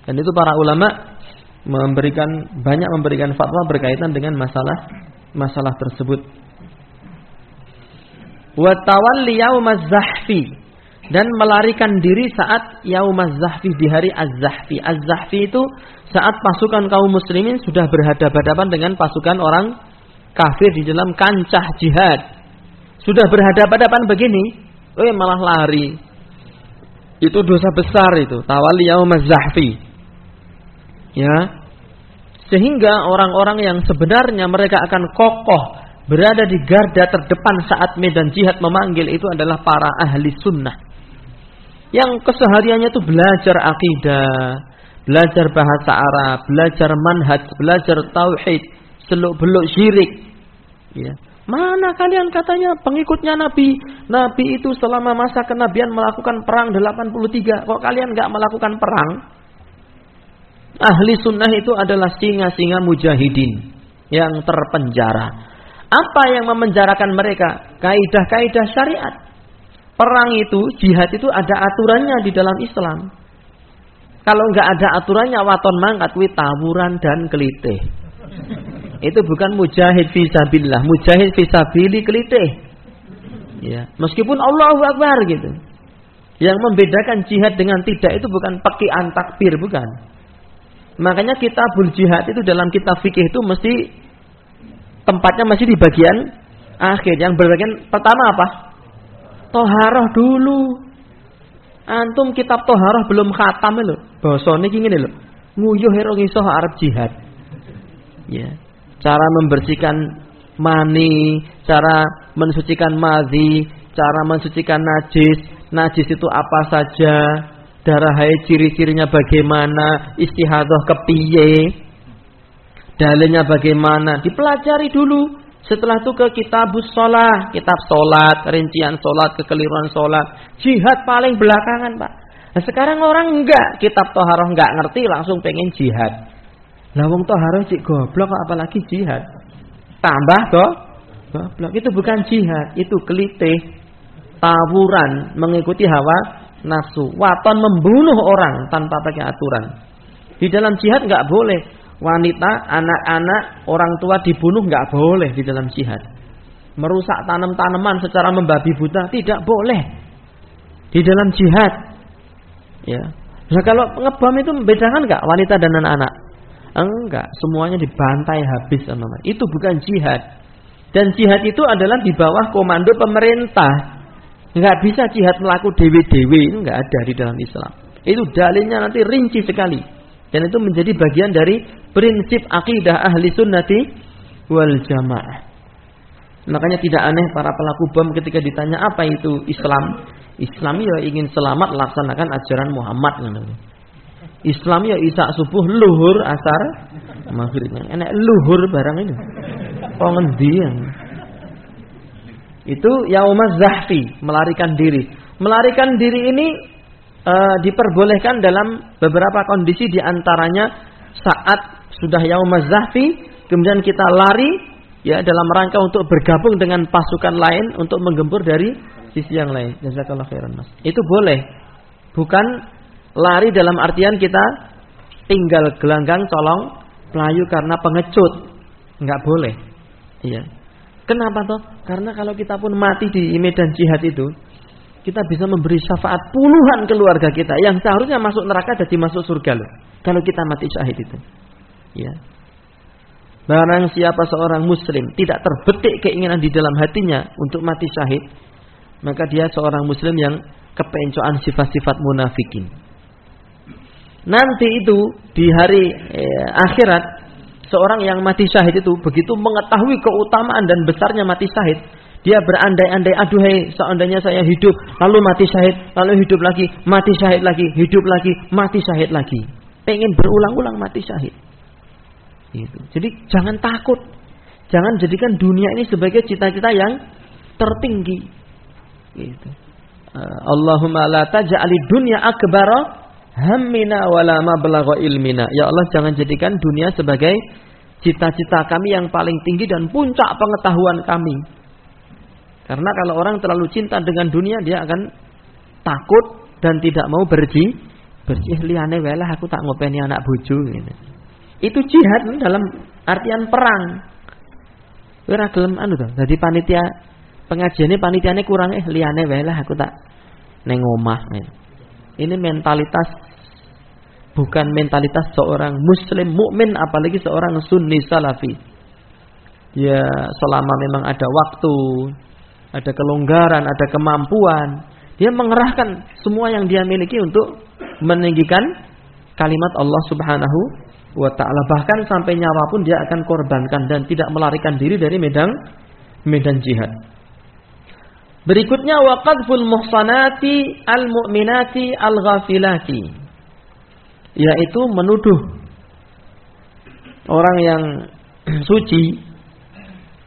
Dan itu para ulama banyak memberikan fatwa berkaitan dengan masalah tersebut. Wa tawalli yaumaz zahfi, dan melarikan diri saat yaumaz zahfi, di hari az-zahfi. Az-zahfi itu saat pasukan kaum muslimin sudah berhadapan-hadapan dengan pasukan orang kafir di dalam kancah jihad. Sudah berhadapan-hadapan begini, malah lari. Itu dosa besar itu, tawalli yaumaz zahfi. Ya. Sehingga orang-orang yang sebenarnya mereka akan kokoh berada di garda terdepan saat medan jihad memanggil itu adalah para ahli sunnah. Yang kesehariannya itu belajar akidah, belajar bahasa Arab, belajar manhaj, belajar tauhid, seluk-beluk syirik. Ya. Mana kalian katanya pengikutnya Nabi? Nabi itu selama masa kenabian melakukan perang 83. Kok kalian enggak melakukan perang? Ahli sunnah itu adalah singa-singa mujahidin yang terpenjara. Apa yang memenjarakan mereka? Kaidah-kaidah syariat. Perang itu, jihad itu ada aturannya di dalam Islam. Kalau enggak ada aturannya, waton mangkat wi tawuran dan kelitih. Itu bukan mujahid fisabilillah, mujahid fisabili kelitih. Ya, meskipun Allahu Akbar gitu. Yang membedakan jihad dengan tidak itu bukan pakian takbir, bukan. Makanya kitabul jihad itu dalam kitab fikih itu mesti tempatnya masih di bagian akhir. Yang berbagian pertama apa? Toharoh dulu. Antum kitab toharoh belum khatam lho. Basane iki ngene lho. Nguyuh ero iso arep jihad. Ya. Cara membersihkan mani, cara mensucikan madhi, cara mensucikan najis. Najis itu apa saja, darah haid ciri-cirinya bagaimana, istihadah kepiye, dalilnya bagaimana, dipelajari dulu. Setelah itu ke kitabus sholat, kitab sholat, rincian sholat, kekeliruan sholat. Jihad paling belakangan, Pak. Nah, sekarang orang enggak, kitab toharoh enggak ngerti, langsung pengen jihad. Lah wong toharoh cik goblok kok apalagi jihad. Tambah goblok. Itu bukan jihad, itu kelitih, tawuran, mengikuti hawa nafsu, waton membunuh orang tanpa pakai aturan. Di dalam jihad enggak boleh wanita, anak-anak, orang tua dibunuh, enggak boleh di dalam jihad. Merusak tanam-tanaman secara membabi buta tidak boleh di dalam jihad. Ya. Nah, kalau ngebom itu membedakan enggak wanita dan anak-anak? Enggak, semuanya dibantai habis sama mereka. Itu bukan jihad. Dan jihad itu adalah di bawah komando pemerintah. Enggak bisa jihad melaku dewe-dewe, itu enggak ada di dalam Islam. Itu dalilnya nanti rinci sekali. Dan itu menjadi bagian dari prinsip akidah ahli sunnati wal jamaah. Makanya tidak aneh para pelaku bom ketika ditanya apa itu Islam. Islam ya ingin selamat laksanakan ajaran Muhammad. Islam ya isak subuh luhur asar maghribnya. Enak luhur barang ini. Kok ngendian? Itu yaumaz zahfi, melarikan diri. Melarikan diri ini diperbolehkan dalam beberapa kondisi, di antaranya saat sudah yaumaz zahfi kemudian kita lari ya dalam rangka untuk bergabung dengan pasukan lain untuk menggempur dari sisi yang lain. Jazakallahu khairan, Mas. Itu boleh. Bukan lari dalam artian kita tinggal gelanggang colong pelayu karena pengecut. Enggak boleh. Iya. Kenapa toh? Karena kalau kita pun mati di medan jihad itu, kita bisa memberi syafaat puluhan keluarga kita yang seharusnya masuk neraka jadi masuk surga loh. Kalau kita mati syahid itu. Ya. Barang siapa seorang muslim tidak terbetik keinginan di dalam hatinya untuk mati syahid, maka dia seorang muslim yang kepencoan sifat-sifat munafikin. Nanti itu di hari akhirat, seorang yang mati syahid itu begitu mengetahui keutamaan dan besarnya mati syahid, dia berandai-andai, aduhai seandainya saya hidup lalu mati syahid, lalu hidup lagi, mati syahid lagi, hidup lagi, mati syahid lagi. Pengen berulang-ulang mati syahid. Gitu. Jadi jangan takut. Jangan jadikan dunia ini sebagai cita-cita yang tertinggi. Gitu. Allahumma la taj'alid dunya akbara hammina wala mablagha ilmina. Ya Allah, jangan jadikan dunia sebagai cita-cita kami yang paling tinggi dan puncak pengetahuan kami. Karena kalau orang terlalu cinta dengan dunia, dia akan takut dan tidak mau bersih liyane wae lah aku tak ngopeni anak bojo gitu. Itu jihad dalam artian perang. Ora gelem anu to. Dadi panitia pengajiane panitiane kurang liyane wae lah aku tak neng omah. Ini mentalitas, bukan mentalitas seorang muslim mukmin, apalagi seorang sunni salafi. Dia selama memang ada waktu, ada kelonggaran, ada kemampuan, dia mengerahkan semua yang dia miliki untuk meninggikan kalimat Allah Subhanahu wa ta'ala. Bahkan sampai nyawa pun dia akan korbankan dan tidak melarikan diri dari medan jihad. Berikutnya wa qadful muhsanati al-mu'minati al-ghafilati, yaitu menuduh orang yang suci,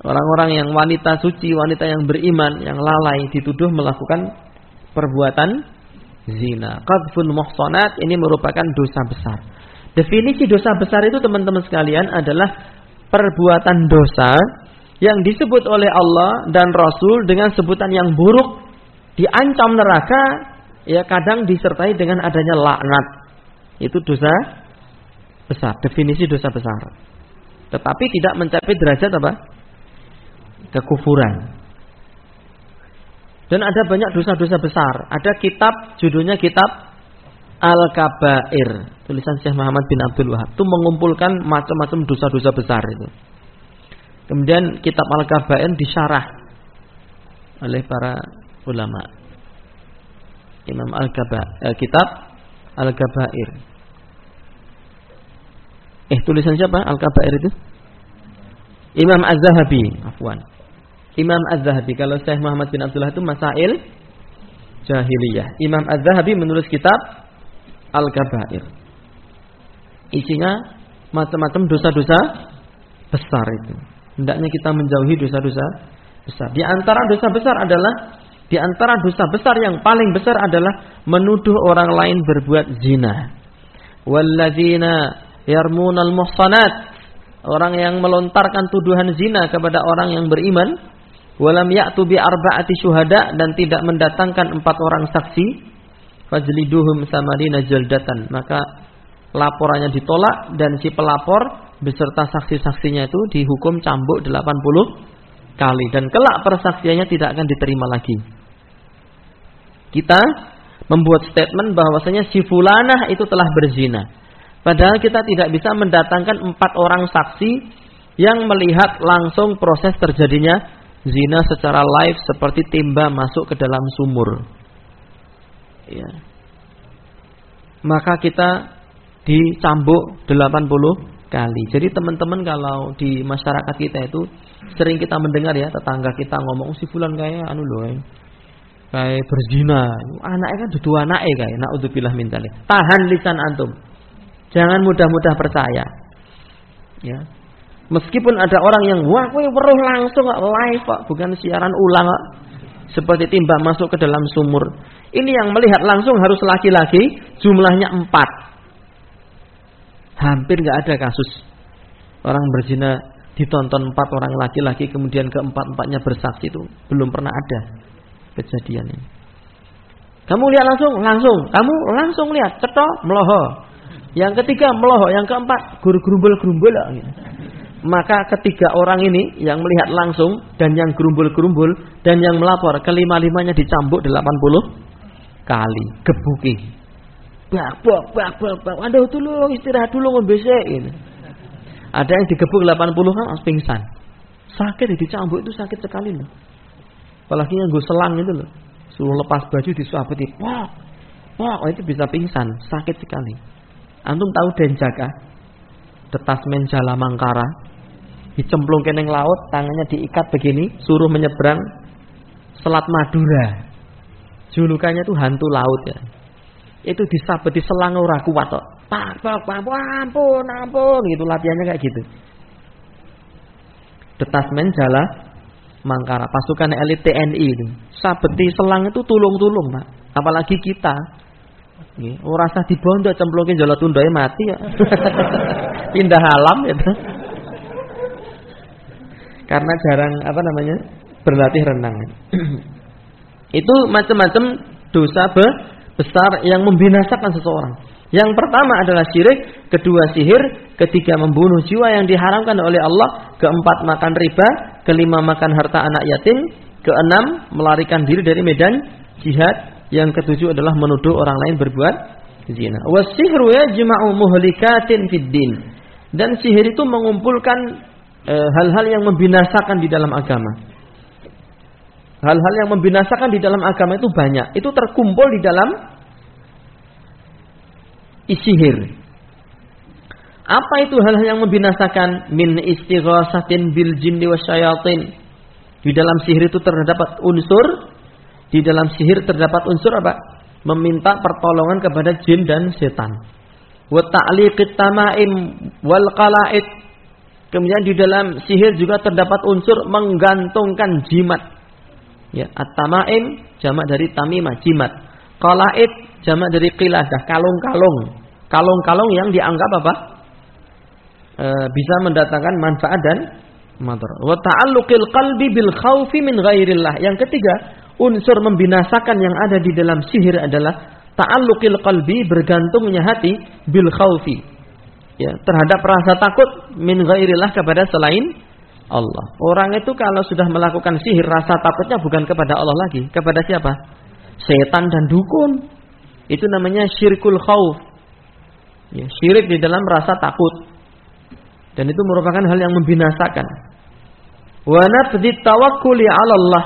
orang-orang yang wanita suci, wanita yang beriman, yang lalai, dituduh melakukan perbuatan zina. Qadful muhsanat ini merupakan dosa besar. Definisi dosa besar itu teman-teman sekalian adalah perbuatan dosa yang disebut oleh Allah dan Rasul dengan sebutan yang buruk, diancam neraka, ya kadang disertai dengan adanya laknat. Itu dosa besar, definisi dosa besar. Tetapi tidak mencapai derajat apa? Kekufuran. Dan ada banyak dosa-dosa besar. Ada kitab, judulnya kitab Al-Kabair, tulisan Syekh Muhammad bin Abdul Wahab. Itu mengumpulkan macam-macam dosa-dosa besar itu. Kemudian kitab Al-Kabair disyarah oleh para ulama. Imam kitab Al-Kabair. Tulisan siapa Al-Kabair itu? Imam Az-Zahabi, afwan. Imam Az-Zahabi. Kalau Syekh Muhammad bin Abdullah itu Masail Jahiliyah. Imam Az-Zahabi menulis kitab Al-Kabair. Isinya macam-macam dosa-dosa besar itu. Hendaknya kita menjauhi dosa-dosa besar. Di antara dosa besar yang paling besar adalah menuduh orang lain berbuat zina. Walladzina yarmunal muhsanat, orang yang melontarkan tuduhan zina kepada orang yang beriman, walam ya'tu bi arba'ati syuhada, dan tidak mendatangkan 4 orang saksi, fajliduhum samarina jaldatan, maka laporannya ditolak dan si pelapor beserta saksi-saksinya itu dihukum cambuk 80 kali dan kelak persaksiannya tidak akan diterima lagi. Kita membuat statement bahwasanya si fulanah itu telah berzina. Padahal kita tidak bisa mendatangkan 4 orang saksi yang melihat langsung proses terjadinya zina secara live seperti timba masuk ke dalam sumur. Ya. Maka kita dicambuk 80 kali. Jadi teman-teman kalau di masyarakat kita itu sering kita mendengar ya tetangga kita ngomong si fulan kayak kayak berzina. Anaknya kan dudu anake kayak naudzubillah min dzalik. Tahan lisan antum. Jangan mudah-mudah percaya. Ya. Meskipun ada orang yang wah kowe weruh langsung live kok, bukan siaran ulang kok. Seperti timba masuk ke dalam sumur. Ini yang melihat langsung harus laki-laki, jumlahnya 4. Hampir enggak ada kasus orang berzina ditonton 4 orang laki-laki kemudian keempat-empatnya bersaksi, itu belum pernah ada kejadian ini. Kamu lihat langsung. Kamu langsung lihat, cetok, meloho. Yang ketiga meloho, yang keempat gerumbul-gerumbul. Maka ketiga orang ini yang melihat langsung dan yang gerumbul-gerumbul dan yang melapor, kelima-limanya dicambuk 80 kali, gebuki. Bak. Aduh tolong istirahat dulu ngombe sik. Ada yang digebuk 80 kan pingsan. Sakit dicambuk itu sakit sekali loh. Apalagi yang gue selang itu loh. Suruh lepas baju disuapeti. Wah, itu bisa pingsan, sakit sekali. Antum tahu Denjaka? Detasmen Jala Mangkara. Dicemplungkan ke laut, tangannya diikat begini, suruh menyeberang Selat Madura. Julukannya itu hantu laut ya. Itu disabeti selang ora kuat kok. Pak, ampun, gitu latihannya kayak gitu. Detasmen Jala Mangkara, pasukan elit TNI itu. Sabeti selang itu tulung-tulung, Pak. Apalagi kita. Nggih, ora usah dibondo cemplungke jala tundoe mati ya. Pindah alam gitu. Karena jarang berlatih renang. Itu macam-macam dosa besar yang membinasakan seseorang. Yang pertama adalah syirik, kedua sihir, ketiga membunuh jiwa yang diharamkan oleh Allah, keempat makan riba, kelima makan harta anak yatim, keenam melarikan diri dari medan jihad, yang ketujuh adalah menuduh orang lain berbuat zina. Wasihru yajma'u muhlikatin fid din. Dan sihir itu mengumpulkan hal-hal yang membinasakan di dalam agama. Hal-hal yang membinasakan di dalam agama itu banyak. Itu terkumpul di dalam sihir. Apa itu hal-hal yang membinasakan? Min istighasatin bil jinni wasyayatin. Di dalam sihir itu terdapat unsur. Di dalam sihir terdapat unsur apa? Meminta pertolongan kepada jin dan setan. Wa ta'liqit tamaim wal qala'id. Kemudian di dalam sihir juga terdapat unsur menggantungkan jimat. Ya, at-tamaim jamak dari tamimah, jimat. Qala'id jamak dari qiladah, kalung-kalung. Kalung-kalung yang dianggap apa? Bisa mendatangkan manfaat dan madarat. Wa ta'alluqil qalbi bil khaufi min ghairillah. Yang ketiga, unsur membinasakan yang ada di dalam sihir adalah ta'alluqil qalbi, bergantungnya hati bil khaufi. Ya, terhadap rasa takut min ghairillah, kepada selain Allah. Orang itu kalau sudah melakukan sihir, rasa takutnya bukan kepada Allah lagi. Kepada siapa? Setan dan dukun. Itu namanya syirkul khauf. Ya, syirik di dalam rasa takut. Dan itu merupakan hal yang membinasakan. Wa nabdhi tawakkuli 'ala Allah.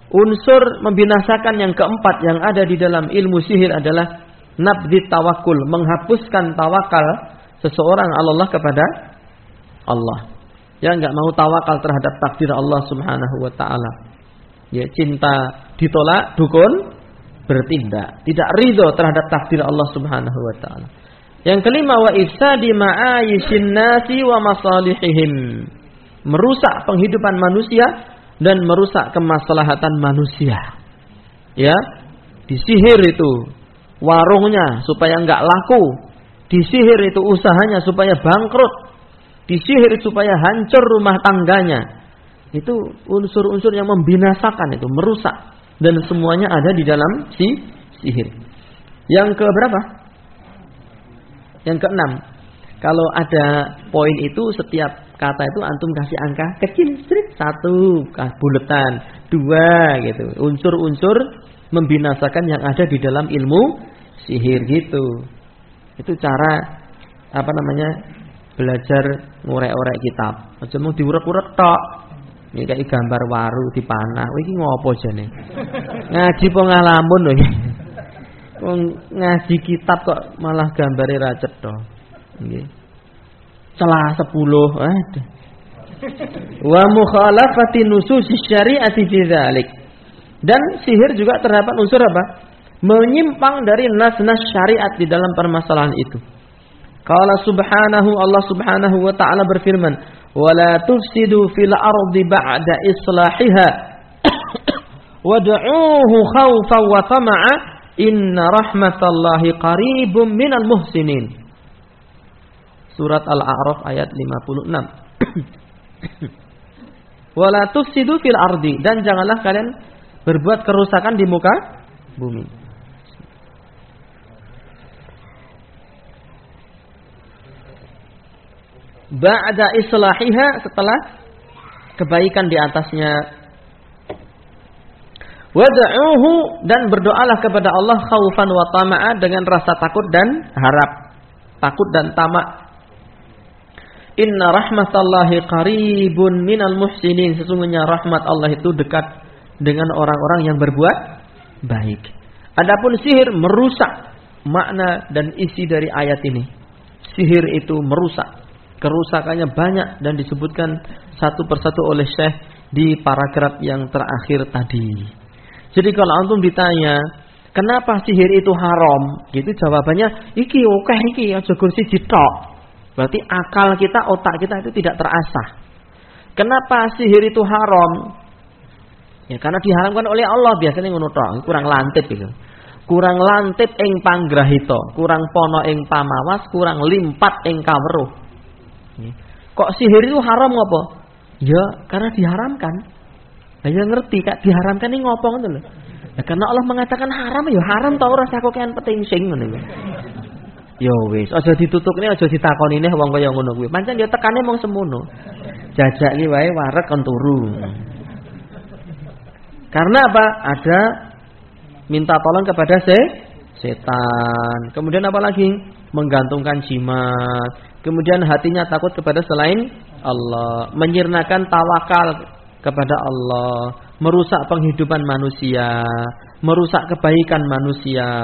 Unsur membinasakan yang keempat yang ada di dalam ilmu sihir adalah nabdhi tawakkul, menghapuskan tawakal seseorang Allah kepada Allah. Ya, enggak mau tawakal terhadap takdir Allah Subhanahu wa taala. Ya, cinta ditolak, dukun bertindak. Tidak ridho terhadap takdir Allah Subhanahu wa taala. Yang kelima, wa ifsadi ma'ayishin nasi wa masalihihim. Merusak penghidupan manusia dan merusak kemaslahatan manusia. Ya, disihir itu warungnya supaya enggak laku. Disihir itu usahanya supaya bangkrut. Disihir supaya hancur rumah tangganya. Itu unsur-unsur yang membinasakan, itu merusak, dan semuanya ada di dalam sihir. Yang ke berapa? Yang keenam. Kalau ada poin itu, setiap kata itu antum kasih angka kecil, strip, 1 buletan, 2 gitu. Unsur-unsur membinasakan yang ada di dalam ilmu sihir gitu. Itu cara belajar ngorek-orek kitab. Aja mung diurek-urek tok. Iki kayak gambar waru dipanah. Iki ngopo jane? Ngaji pengalaman lho iki. Wong ngaji kitab kok malah gambare ra cetha. Nggih. Celah 10. Aduh. Wa mukhalafati nususis syari'ati fi dzalik. Dan sihir juga terdapat unsur apa? Menyimpang dari nas-nas syariat di dalam permasalahan itu. Qala subhanahu, Allah subhanahu wa ta'ala berfirman, wala tufsidu fil ardi ba'da islahiha wad'uuhu khawfan wa tama'a inna rahmatallahi qaribum minal muhsinin. Surat Al-A'raf ayat 56. Wala tufsidu fil ardi, dan janganlah kalian berbuat kerusakan di muka bumi. Ba'da islahiha, setelah kebaikan di atasnya. Wad'uuhu, dan berdoalah kepada Allah khaufan wa tama'a, dengan rasa takut dan harap. Takut dan tamak. Inna rahmatallahi qaribun minal muhsinin. Sesungguhnya rahmat Allah itu dekat dengan orang-orang yang berbuat baik. Adapun sihir merusak makna dan isi dari ayat ini. Sihir itu merusak. Kerusakannya banyak dan disebutkan satu persatu oleh Syekh di paragraf yang terakhir tadi. Jadi kalau antum ditanya, kenapa sihir itu haram? Gitu jawabannya, iki akeh iki aja gur siji tok. Berarti akal kita, otak kita itu tidak terasah. Kenapa sihir itu haram? Ya karena diharamkan oleh Allah, biasanya ngono tok, kurang lantip gitu. Kurang lantip ing panggrahita, kurang pono ing pamawas, kurang limpat ing kaweruh. Kok sihir itu haram ngopo? Ya karena diharamkan. Lah ya ngerti kak diharamkan ini ngopo ngono lho. Ya karena Allah mengatakan haram, ya haram ta ora sakokean penting sing ngono lho. Ya wis, aja ditutukne, aja ditakoni neh wong kaya ngono kuwi. Pancen ya tekane mung semono. Jajak iki wae wareg kon turu. Karena apa? Ada minta tolong kepada setan. Kemudian apa lagi? Menggantungkan jimat. Kemudian hatinya takut kepada selain Allah, menyirnakan tawakal kepada Allah, merusak penghidupan manusia, merusak kebaikan manusia,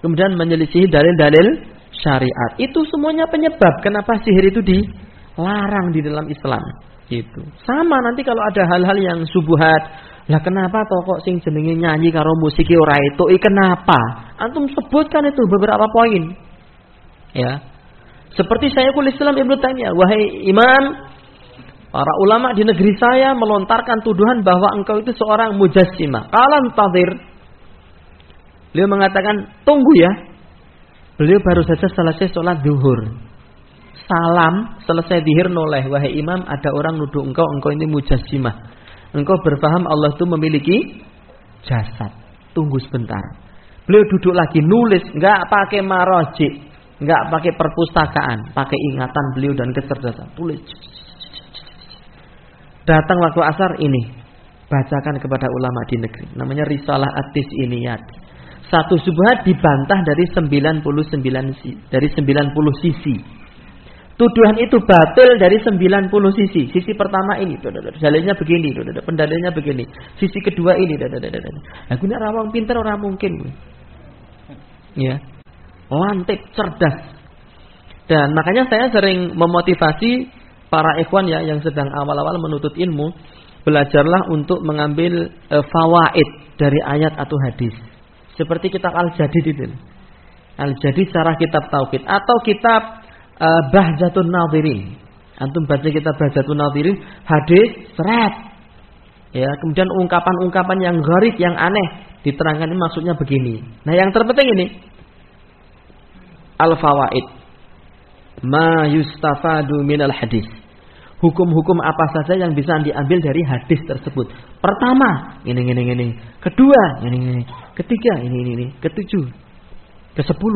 kemudian menyelisihi dalil-dalil syariat. Itu semuanya penyebab kenapa sihir itu dilarang di dalam Islam. Gitu. Sama nanti kalau ada hal-hal yang subuhat, lah kenapa kok sing jenenge nyanyi karo musik ora itu? Kenapa? Antum sebutkan itu beberapa poin. Ya. Seperti Syekhul Islam Ibnu Taimiyah, wahai imam, para ulama di negeri saya melontarkan tuduhan bahwa engkau itu seorang mujassimah. Qalan tadhir. Beliau mengatakan, tunggu ya. Beliau baru saja selesai sholat zuhur. Salam, selesai zuhur noleh. Wahai imam, ada orang nuduh engkau ini mujassimah. Engkau berpaham Allah itu memiliki jasad. Tunggu sebentar. Beliau duduk lagi nulis, enggak pakai marojik, enggak pakai perpustakaan, pakai ingatan beliau dan kecerdasan. Tulis. Datang waktu asar ini, bacakan kepada ulama di negeri. Namanya Risalah At-Tis'iniyat. Satu subhat dibantah dari 90 sisi. Tuduhan itu batil dari 90 sisi. Sisi pertama ini, dalilnya begini, pendalilnya begini. Sisi kedua ini, aku nek rawang pinter orang mungkin. Ya. Lantip, cerdas. Dan makanya saya sering memotivasi para ikhwan ya yang sedang awal-awal menuntut ilmu, belajarlah untuk mengambil fawaid dari ayat atau hadis. Seperti kitab Al-Jadid itu. Al-Jadid Syarah Kitab Tauhid atau kitab Bahjatun Nadhirin. Antum baca kitab Bahjatun Nadhirin, hadis seret. Ya, kemudian ungkapan-ungkapan yang gharib, yang aneh diterangkan ini maksudnya begini. Nah, yang terpenting ini al-fawaid. Ma yustafadu minal hadis. Hukum-hukum apa saja yang bisa diambil dari hadis tersebut. Pertama, ini. Kedua, ini. Ketiga, ini. Ketujuh. Ke-10.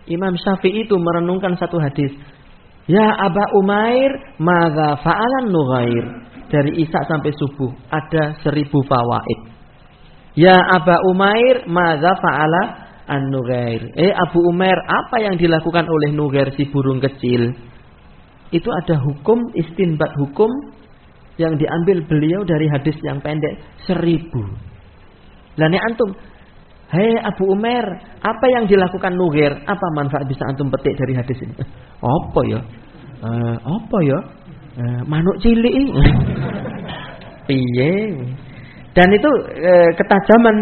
Imam Syafi'i itu merenungkan satu hadis. Ya Aba Umair, madza fa'alan nughair. Dari Isya sampai subuh ada 1000 fawaid. Ya Aba Umair, madza fa'ala an-nughair. Abu Umair, apa yang dilakukan oleh Nughair si burung kecil? Itu ada hukum, istinbat hukum yang diambil beliau dari hadis yang pendek 1000. Lah nek antum, hei Abu Umair, apa yang dilakukan Nughair? Apa manfaat bisa antum petik dari hadis ini? Apa ya? Manuk cilik. Piye? Dan itu ketajaman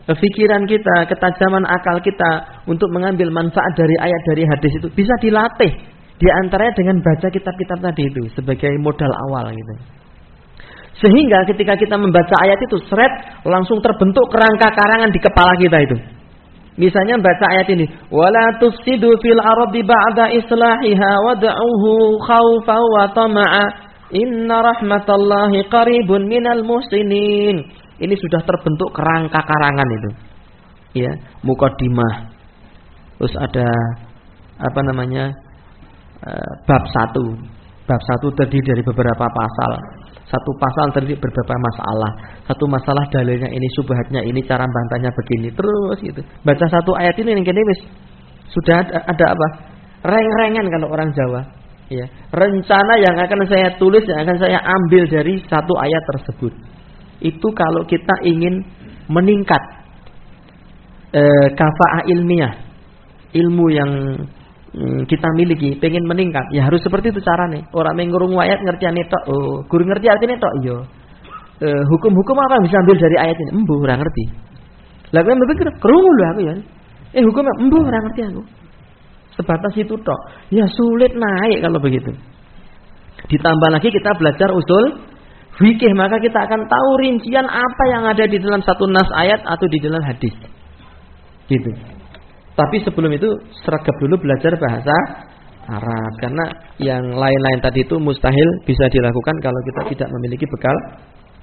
pikiran kita, ketajaman akal kita untuk mengambil manfaat dari ayat dari hadis itu bisa dilatih. Di antaranya dengan baca kitab-kitab tadi itu sebagai modal awal gitu. Sehingga ketika kita membaca ayat itu seret langsung terbentuk kerangka karangan di kepala kita itu. Misalnya baca ayat ini, wala tufsidu fil ardi ba'da islahiha wad'uhu khaufan wa tama'a inna rahmatallahi qaribun minal muhsinin. Ini sudah terbentuk kerangka karangan itu. Ya, mukadimah. Terus ada bab 1. Bab 1 terdiri dari beberapa pasal. Satu pasal terdiri beberapa masalah. Satu masalah dalilnya ini, subhatnya ini, cara bantahnya begini. Terus gitu. Baca satu ayat ini yang wis sudah ada apa? Reng-rengan kalau orang Jawa. Ya. Rencana yang akan saya tulis, yang akan saya ambil dari satu ayat tersebut. Itu kalau kita ingin meningkat kafa'ah ilmiah, ilmu yang kita miliki, pengen meningkat, ya harus seperti itu caranya. Orang mengurung ayat ngertiane tok, guru ngerti artinya tok, iya. Hukum-hukum apa yang bisa ambil dari ayat ini? Embuh, ora ngerti. Lah kan berpikir, krungu lho aku ya. Hukum embuh, ora ngerti aku. Sebatas itu tok. Ya sulit naik kalau begitu. Ditambah lagi kita belajar usul fikih, maka kita akan tahu rincian apa yang ada di dalam satu nas ayat atau di dalam hadis. Gitu. Tapi sebelum itu seragap dulu belajar bahasa Arab. Karena yang lain-lain tadi itu mustahil bisa dilakukan kalau kita tidak memiliki bekal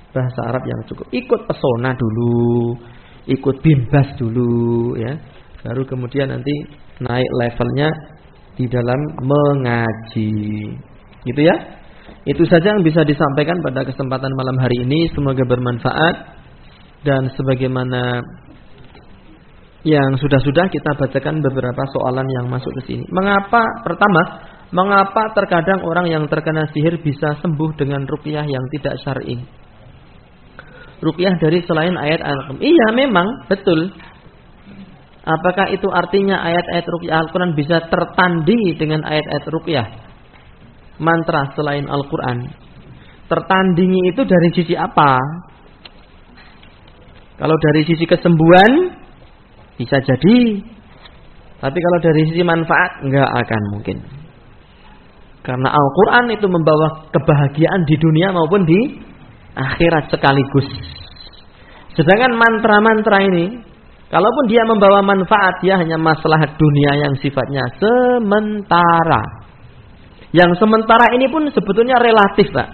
bahasa Arab yang cukup. Ikut pesona dulu, ikut bimbas dulu ya. Baru kemudian nanti naik levelnya di dalam mengaji. Gitu ya. Itu saja yang bisa disampaikan pada kesempatan malam hari ini. Semoga bermanfaat. Dan sebagaimana yang sudah-sudah kita bacakan beberapa soalan yang masuk ke sini. Mengapa? Pertama, Mengapa terkadang orang yang terkena sihir bisa sembuh dengan ruqyah yang tidak syar'i? Ruqyah dari selain ayat-ayat. Iya, memang betul. Apakah itu artinya ayat-ayat ruqyah Al-Quran bisa tertandingi dengan ayat-ayat ruqyah mantra selain Al-Quran? Tertandingi itu dari sisi apa? Kalau dari sisi kesembuhan bisa jadi. Tapi kalau dari sisi manfaat enggak akan mungkin. Karena Al-Quran itu membawa kebahagiaan di dunia maupun di akhirat sekaligus. Sedangkan mantra-mantra ini, kalaupun dia membawa manfaat, dia hanya maslahat dunia yang sifatnya sementara. Yang sementara ini pun sebetulnya relatif, Pak.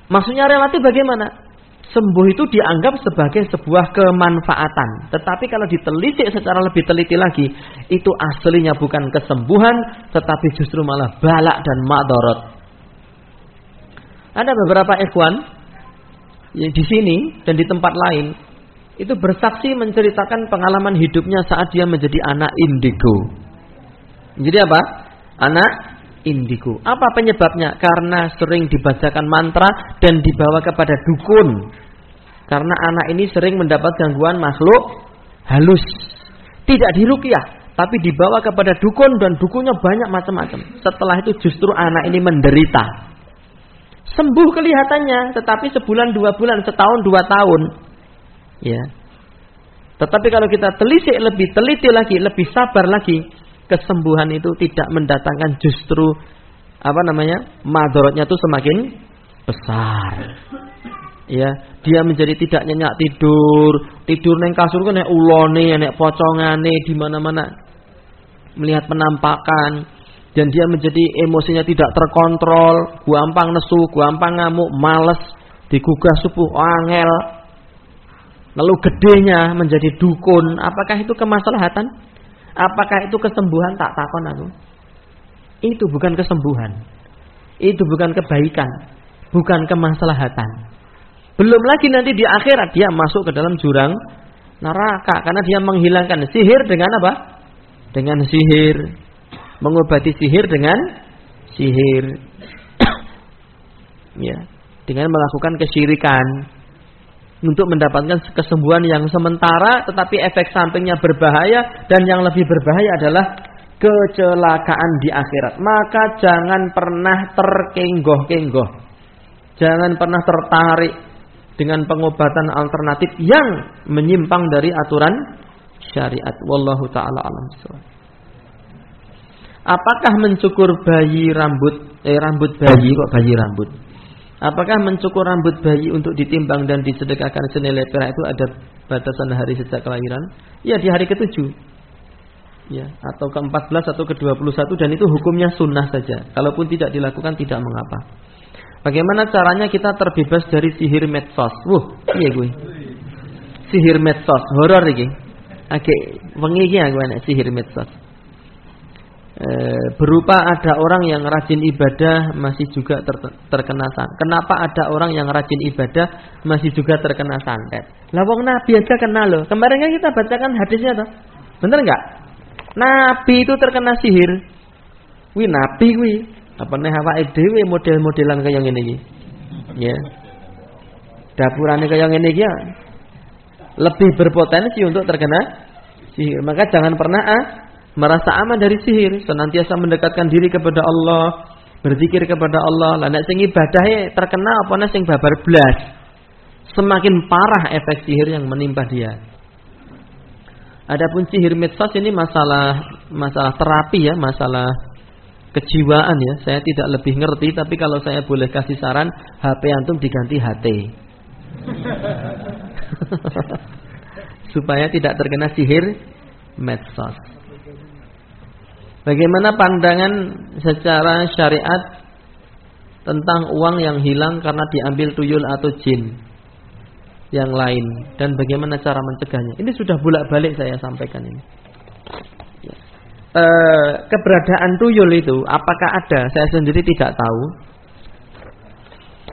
Maksudnya relatif bagaimana? Sembuh itu dianggap sebagai sebuah kemanfaatan. Tetapi kalau ditelisik secara lebih teliti lagi, itu aslinya bukan kesembuhan, tetapi justru malah balak dan madarat. Ada beberapa ikhwan di sini dan di tempat lain itu bersaksi menceritakan pengalaman hidupnya saat dia menjadi anak indigo. Jadi apa? Anak indigo. Apa penyebabnya? Karena sering dibacakan mantra dan dibawa kepada dukun. Karena anak ini sering mendapat gangguan makhluk halus. Tidak diruqyah, tapi dibawa kepada dukun dan dukunnya banyak macam-macam. Setelah itu justru anak ini menderita. Sembuh kelihatannya, tetapi sebulan, 2 bulan, setahun, 2 tahun. Ya. Tetapi kalau kita telisik lebih teliti lagi, lebih sabar lagi, kesembuhan itu tidak mendatangkan justru madaratnya itu semakin besar. Ya, dia menjadi tidak nyenyak tidur neng kasur kan nek ulone, nek pocongane di mana-mana melihat penampakan, dan dia menjadi emosinya tidak terkontrol, gampang nesu, gampang ngamuk, malas, digugah subuh angel. Lalu gedenya menjadi dukun. Apakah itu kemaslahatan? Apakah itu kesembuhan? Tak takon aku. Itu bukan kesembuhan. Itu bukan kebaikan, bukan kemaslahatan. Belum lagi nanti di akhirat dia masuk ke dalam jurang neraka karena dia menghilangkan sihir dengan apa? Dengan sihir. Mengobati sihir dengan sihir. Ya, dengan melakukan kesyirikan untuk mendapatkan kesembuhan yang sementara, tetapi efek sampingnya berbahaya, dan yang lebih berbahaya adalah kecelakaan di akhirat. Maka jangan pernah terkenggoh-kenggoh. Jangan pernah tertarik dengan pengobatan alternatif yang menyimpang dari aturan syariat. Wallahu ta'ala alam bissawab. Apakah mencukur bayi rambut bayi kok bayi rambut? Apakah mencukur rambut bayi untuk ditimbang dan disedekahkan senilai perak itu ada batasan hari sejak kelahiran? Ya, di hari ke-7. Ya, atau ke-14 atau ke-21, dan itu hukumnya sunnah saja. Kalaupun tidak dilakukan tidak mengapa. Bagaimana caranya kita terbebas dari sihir medsos? Iya gue. Sihir medsos, horor iki. Agak wengi iki aku nek sihir medsos. Berupa ada orang yang rajin ibadah masih juga terkena santet. Kenapa ada orang yang rajin ibadah masih juga terkena santet? Lah wong Nabi aja kena loh. Kemarin kan kita bacakan hadisnya toh. Bener enggak? Nabi itu terkena sihir. Wi Nabi kuwi. Apa nih awake dhewe model-modelan kaya ngene iki. Ya. Dapurane kaya ngene iki ya lebih berpotensi untuk terkena sihir. Maka jangan pernah merasa aman dari sihir, senantiasa mendekatkan diri kepada Allah, berzikir kepada Allah. Lah nek sing ibadahe terkena apa nek sing babar blas. Semakin parah efek sihir yang menimpa dia. Adapun sihir medsos ini masalah terapi ya, masalah kejiwaan ya. Saya tidak lebih ngerti, tapi kalau saya boleh kasih saran, HP antum diganti HT. Supaya tidak terkena sihir medsos. Bagaimana pandangan secara syariat tentang uang yang hilang karena diambil tuyul atau jin yang lain, dan bagaimana cara mencegahnya? Ini sudah bolak-balik saya sampaikan ini. Keberadaan tuyul itu apakah ada? Saya sendiri tidak tahu.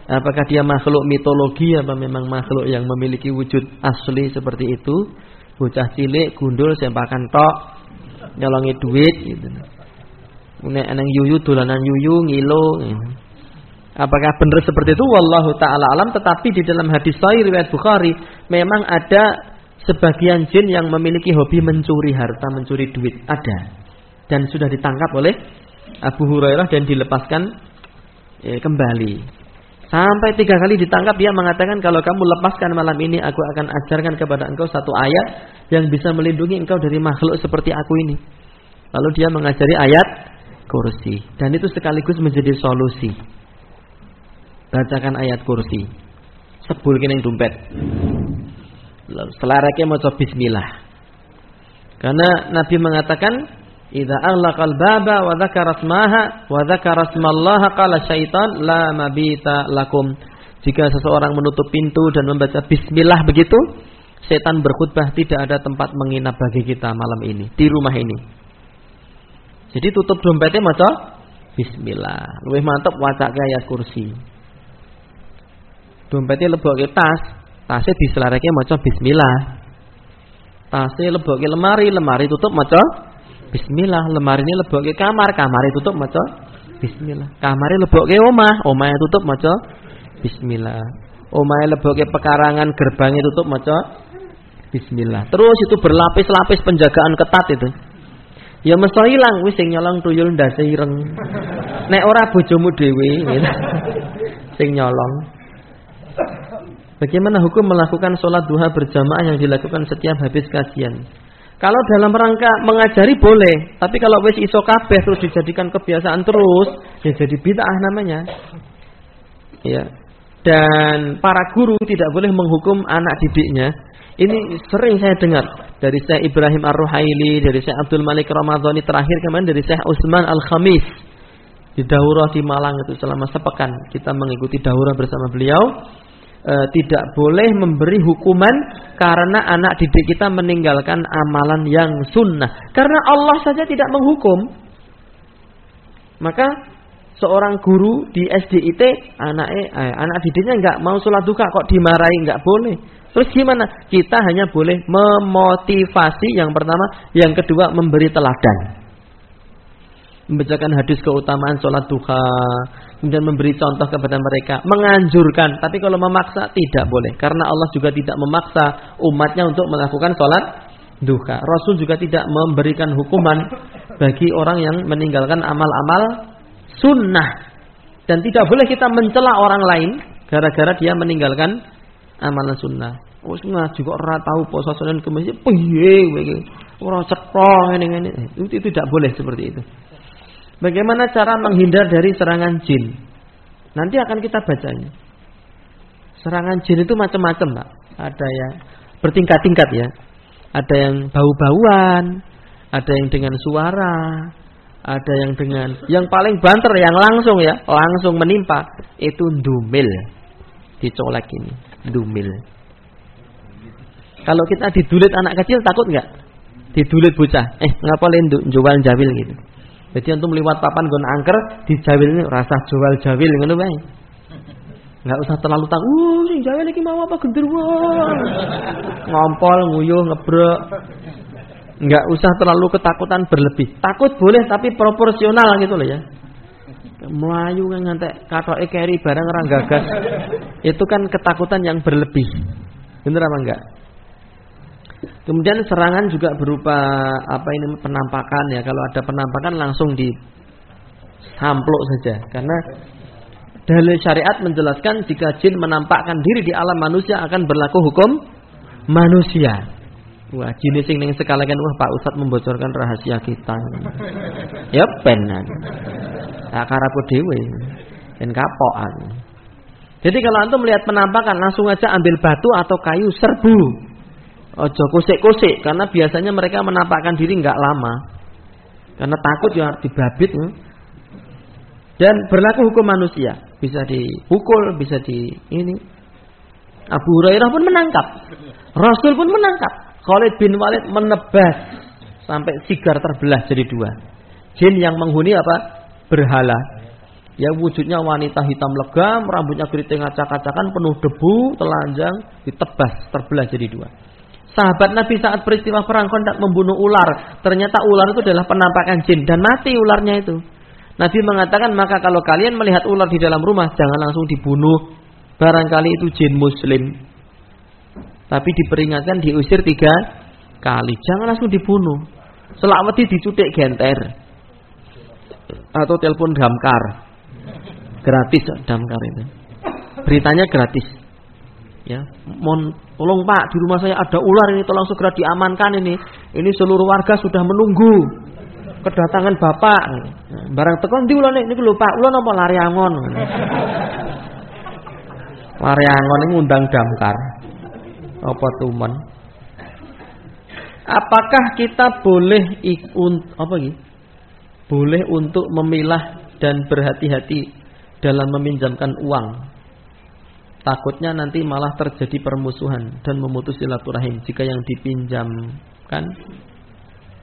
Apakah dia makhluk mitologi, apa memang makhluk yang memiliki wujud asli seperti itu? Bocah cilik gundul sempakan tok, nyolongi duit gitu. Nek nang yuyu dolanan yuyu ngilo. Apakah benar seperti itu? Wallahu taala alam. Tetapi di dalam hadis sahih riwayat Bukhari memang ada sebagian jin yang memiliki hobi mencuri harta, mencuri duit, ada. Dan sudah ditangkap oleh Abu Hurairah dan dilepaskan kembali. Sampai 3 kali ditangkap, dia mengatakan kalau kamu lepaskan malam ini, aku akan ajarkan kepada engkau satu ayat yang bisa melindungi engkau dari makhluk seperti aku ini. Lalu dia mengajari ayat kursi. Dan itu sekaligus menjadi solusi. Bacakan ayat kursi. Sebul kene dompet. Selarake maca bismillah. Karena Nabi mengatakan, "Idza aghlaqal baba wa dzakara ismaha wa dzakara ismallaha qala syaitan la mabita lakum." Jika seseorang menutup pintu dan membaca bismillah begitu, setan berkhutbah, tidak ada tempat menginap bagi kita malam ini di rumah ini. Jadi tutup dompetnya maca bismillah. Luwih mantep wacake ayat kursi. Dompetnya lebokke tasnya diselareke maca bismillah. Tasnya lebokke lemari tutup maca bismillah. Lemari ini lebokke kamar tutup maca bismillah. Kamare lebokke omah tutup maca bismillah. Omahe lebokke pekarangan, gerbangnya tutup maca bismillah. Terus itu berlapis-lapis penjagaan ketat itu. Ya mesti ilang wis sing nyolong tuyul ndase ireng. Nek ora bojomu dhewe gitu. Sing nyolong. Bagaimana hukum melakukan sholat duha berjamaah yang dilakukan setiap habis kajian? Kalau dalam rangka mengajari boleh, tapi kalau wis iso kabeh terus dijadikan kebiasaan terus, ya jadi bid'ah namanya. Ya. Dan para guru tidak boleh menghukum anak didiknya. Ini sering saya dengar dari Syekh Ibrahim Ar-Ruhaili, dari Syekh Abdul Malik Ramadhani, terakhir kemarin dari Syekh Utsman Al-Khamis di daurah di Malang itu selama sepekan kita mengikuti daurah bersama beliau. Tidak boleh memberi hukuman karena anak didik kita meninggalkan amalan yang sunnah. Karena Allah saja tidak menghukum. Maka seorang guru di SDIT anak didiknya nggak mau sholat duha kok dimarahi, nggak boleh. Terus gimana? Kita hanya boleh memotivasi yang pertama, yang kedua memberi teladan. Membacakan hadis keutamaan sholat duha, kemudian memberi contoh kepada mereka, menganjurkan. Tapi kalau memaksa tidak boleh, karena Allah juga tidak memaksa umatnya untuk melakukan sholat duha. Rasul juga tidak memberikan hukuman bagi orang yang meninggalkan amal-amal sunnah. Dan tidak boleh kita mencela orang lain gara-gara dia meninggalkan amalan sunnah. Oh ngaji kok ora tahu poso Senin Kamis piye ora cetha ngene-ngene. Itu tidak boleh seperti itu. Bagaimana cara menghindar dari serangan jin? Nanti akan kita bacanya. Serangan jin itu macam-macam, Pak. Ada yang bertingkat-tingkat ya. Ada yang bau-bauan, ada yang dengan suara, ada yang dengan yang paling banter yang langsung menimpa itu ndumil. Dicolek ini, ndumil. Kalau kita didulit anak kecil takut enggak? Didulit bocah. Ngapa le jual jawil gitu. Jadi antum liwat papan nggon angker dijawil ini rasa jual jawil ngono bae. Enggak usah terlalu takut. Sing jawil iki mau apa genderuwo. Ngompol, nguyuh, ngebrek. Enggak usah terlalu ketakutan berlebih. Takut boleh tapi proporsional gitu loh ya. Melayu kan ngantek katoke keri barang ora gagas. Itu kan ketakutan yang berlebih. Bener apa enggak? Kemudian serangan juga berupa penampakan ya. Kalau ada penampakan langsung disampluk saja. Karena dalil syariat menjelaskan jika jin menampakkan diri di alam manusia akan berlaku hukum manusia. Wah, jin sing ning sekalakan Pak Ustadz membocorkan rahasia kita. Ya penan. Karapu dhewe. Ben kapokan. Jadi kalau antum melihat penampakan langsung aja ambil batu atau kayu serbu. Ojo kusik-kusik karena biasanya mereka menampakkan diri enggak lama. Karena takut ya dibabit. Dan berlaku hukum manusia, bisa dipukul, bisa ini. Abu Hurairah pun menangkap. Rasul pun menangkap. Khalid bin Walid menebas sampai sigar terbelah jadi 2. Jin yang menghuni berhala. Ya wujudnya wanita hitam legam, rambutnya keriting acak-acakan, penuh debu, telanjang, ditebas terbelah jadi 2. Sahabat Nabi saat peristiwa perang Khandaq membunuh ular. Ternyata ular itu adalah penampakan jin dan mati ularnya itu. Nabi mengatakan, maka kalau kalian melihat ular di dalam rumah, jangan langsung dibunuh. Barangkali itu jin muslim. Tapi diperingatkan, diusir 3 kali. Jangan langsung dibunuh. Selawati dicutik genter. Atau telepon damkar. Gratis damkar itu. Beritanya gratis. Ya, tolong Pak, di rumah saya ada ular ini, tolong segera diamankan ini. Ini seluruh warga sudah menunggu kedatangan Bapak. Barang tekon ndi ulane niku lho Pak, ulo napa lari angon. Lari angon ini ngundang damkar. Apa tumen? Apakah kita boleh boleh untuk memilah dan berhati-hati dalam meminjamkan uang? Takutnya nanti malah terjadi permusuhan dan memutus silaturahim jika yang dipinjamkan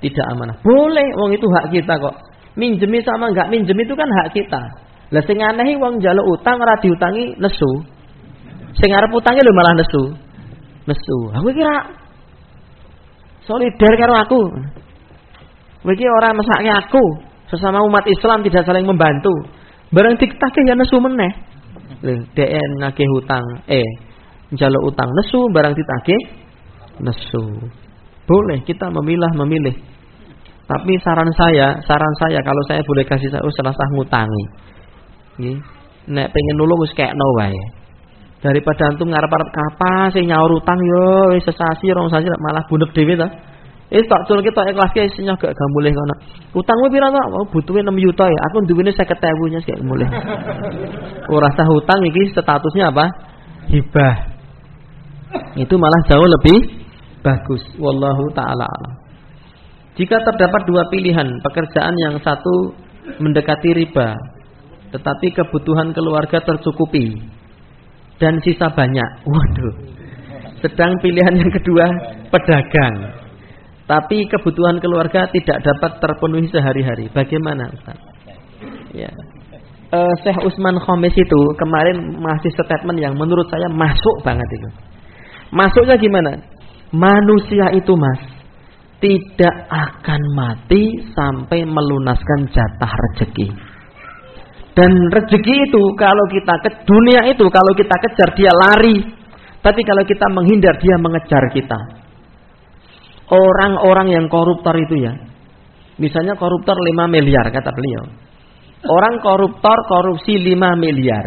tidak amanah. Boleh, wong itu hak kita kok. Minjemi sama enggak minjem itu kan hak kita. Lah sing anehi wong njaluk utang ora diutangi nesu. Sing arep utange lho malah nesu. Nesu. Aku kira solider karo aku. Kowe iki ora mesake aku. Sesama umat Islam tidak saling membantu. Barang ditagih ya nesu meneh. DN nagih hutang, njaluk utang nesu, barang ditagih nesu. Boleh kita memilih. Tapi saran saya kalau saya boleh kasih saya serasa ngutangi. Nggih. Nek pengen nulung wis kekno wae. Daripada antum ngarep-arep kapas sing nyaur utang yo wis sesasi rong sasi malah bunek dhewe ta. Tak culke tok ikhlas ki sing nyogok gak mulih kono. Utangmu pira to? Oh, butuhe 6 juta ya. Aku duwene 50.000 nya sik mulih. Ora sah hutang iki statusnya apa? Hibah. Itu malah jauh lebih bagus. Wallahu taala alam. Jika terdapat 2 pilihan, pekerjaan yang satu mendekati riba, tetapi kebutuhan keluarga tercukupi dan sisa banyak. Waduh. Sedang pilihan yang kedua pedagang. Tapi kebutuhan keluarga tidak dapat terpenuhi sehari-hari. Bagaimana Ustaz? Ya. Syekh Utsman Khamis itu kemarin masih statement yang menurut saya masuk banget itu. Masuknya gimana? Manusia itu Mas tidak akan mati sampai melunaskan jatah rezeki. Dan rezeki itu kalau kita ke dunia itu kalau kita kejar dia lari. Tapi kalau kita menghindar dia mengejar kita. Orang-orang yang koruptor itu ya. Misalnya koruptor 5 miliar kata beliau. Orang koruptor korupsi 5 miliar.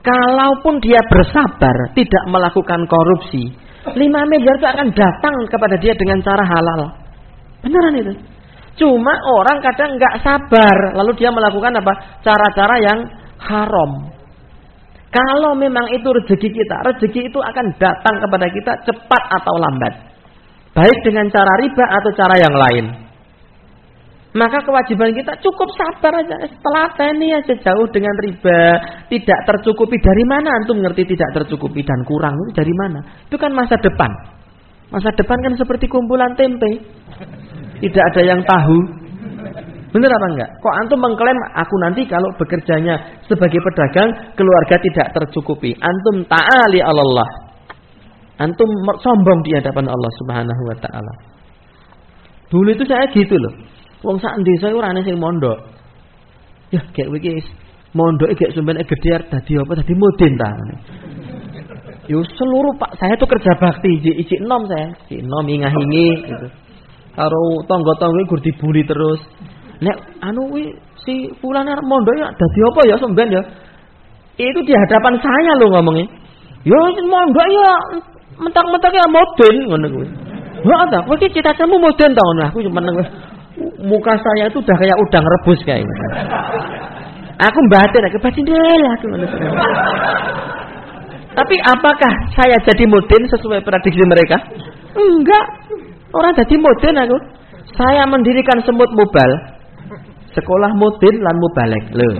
Kalaupun dia bersabar tidak melakukan korupsi, 5 miliar itu akan datang kepada dia dengan cara halal. Beneran itu. Cuma orang kadang nggak sabar, lalu dia melakukan apa? Cara-cara yang haram. Kalau memang itu rezeki kita, rezeki itu akan datang kepada kita cepat atau lambat. Baik dengan cara riba atau cara yang lain. Maka kewajiban kita cukup sabar aja. Telateni aja jauh dengan riba. Tidak tercukupi. Dari mana antum ngerti tidak tercukupi dan kurang itu dari mana? Itu kan masa depan. Masa depan kan seperti kumpulan tempe. Tidak ada yang tahu. Benar apa enggak? Kok antum mengklaim aku nanti kalau bekerjanya sebagai pedagang keluarga tidak tercukupi. Antum ta'ali Allah. Antum sombong di hadapan Allah Subhanahu wa taala. Dulu itu saya gitu loh. Wong sak desa ora ana sing mondok. Ya kayak iki mondoke gek sumpene gede dadi apa dadi mudin ta. Yo seluruh Pak saya tuh kerja bakti ijik enom saya. Ijik enom ingah-ingi gitu. Karo tangga-tangga gur dibuli terus. Nek anu kuwi si fulan arep mondok ya dadi apa ya sampean ya. Itu di hadapan saya loh ngomongnya. Yo mondok ya mentak-mentak ya modern ngono kuwi. Heeh ta, kowe iki cita-citamu modern ta ngono. Aku cuma muka saya itu udah kayak udang rebus kayak gitu. Aku batin aku ngono. Tapi apakah saya jadi modern sesuai prediksi mereka? Enggak. Orang jadi modern aku. Saya mendirikan Semut Mobile. Sekolah modern lan mubalek. Lho.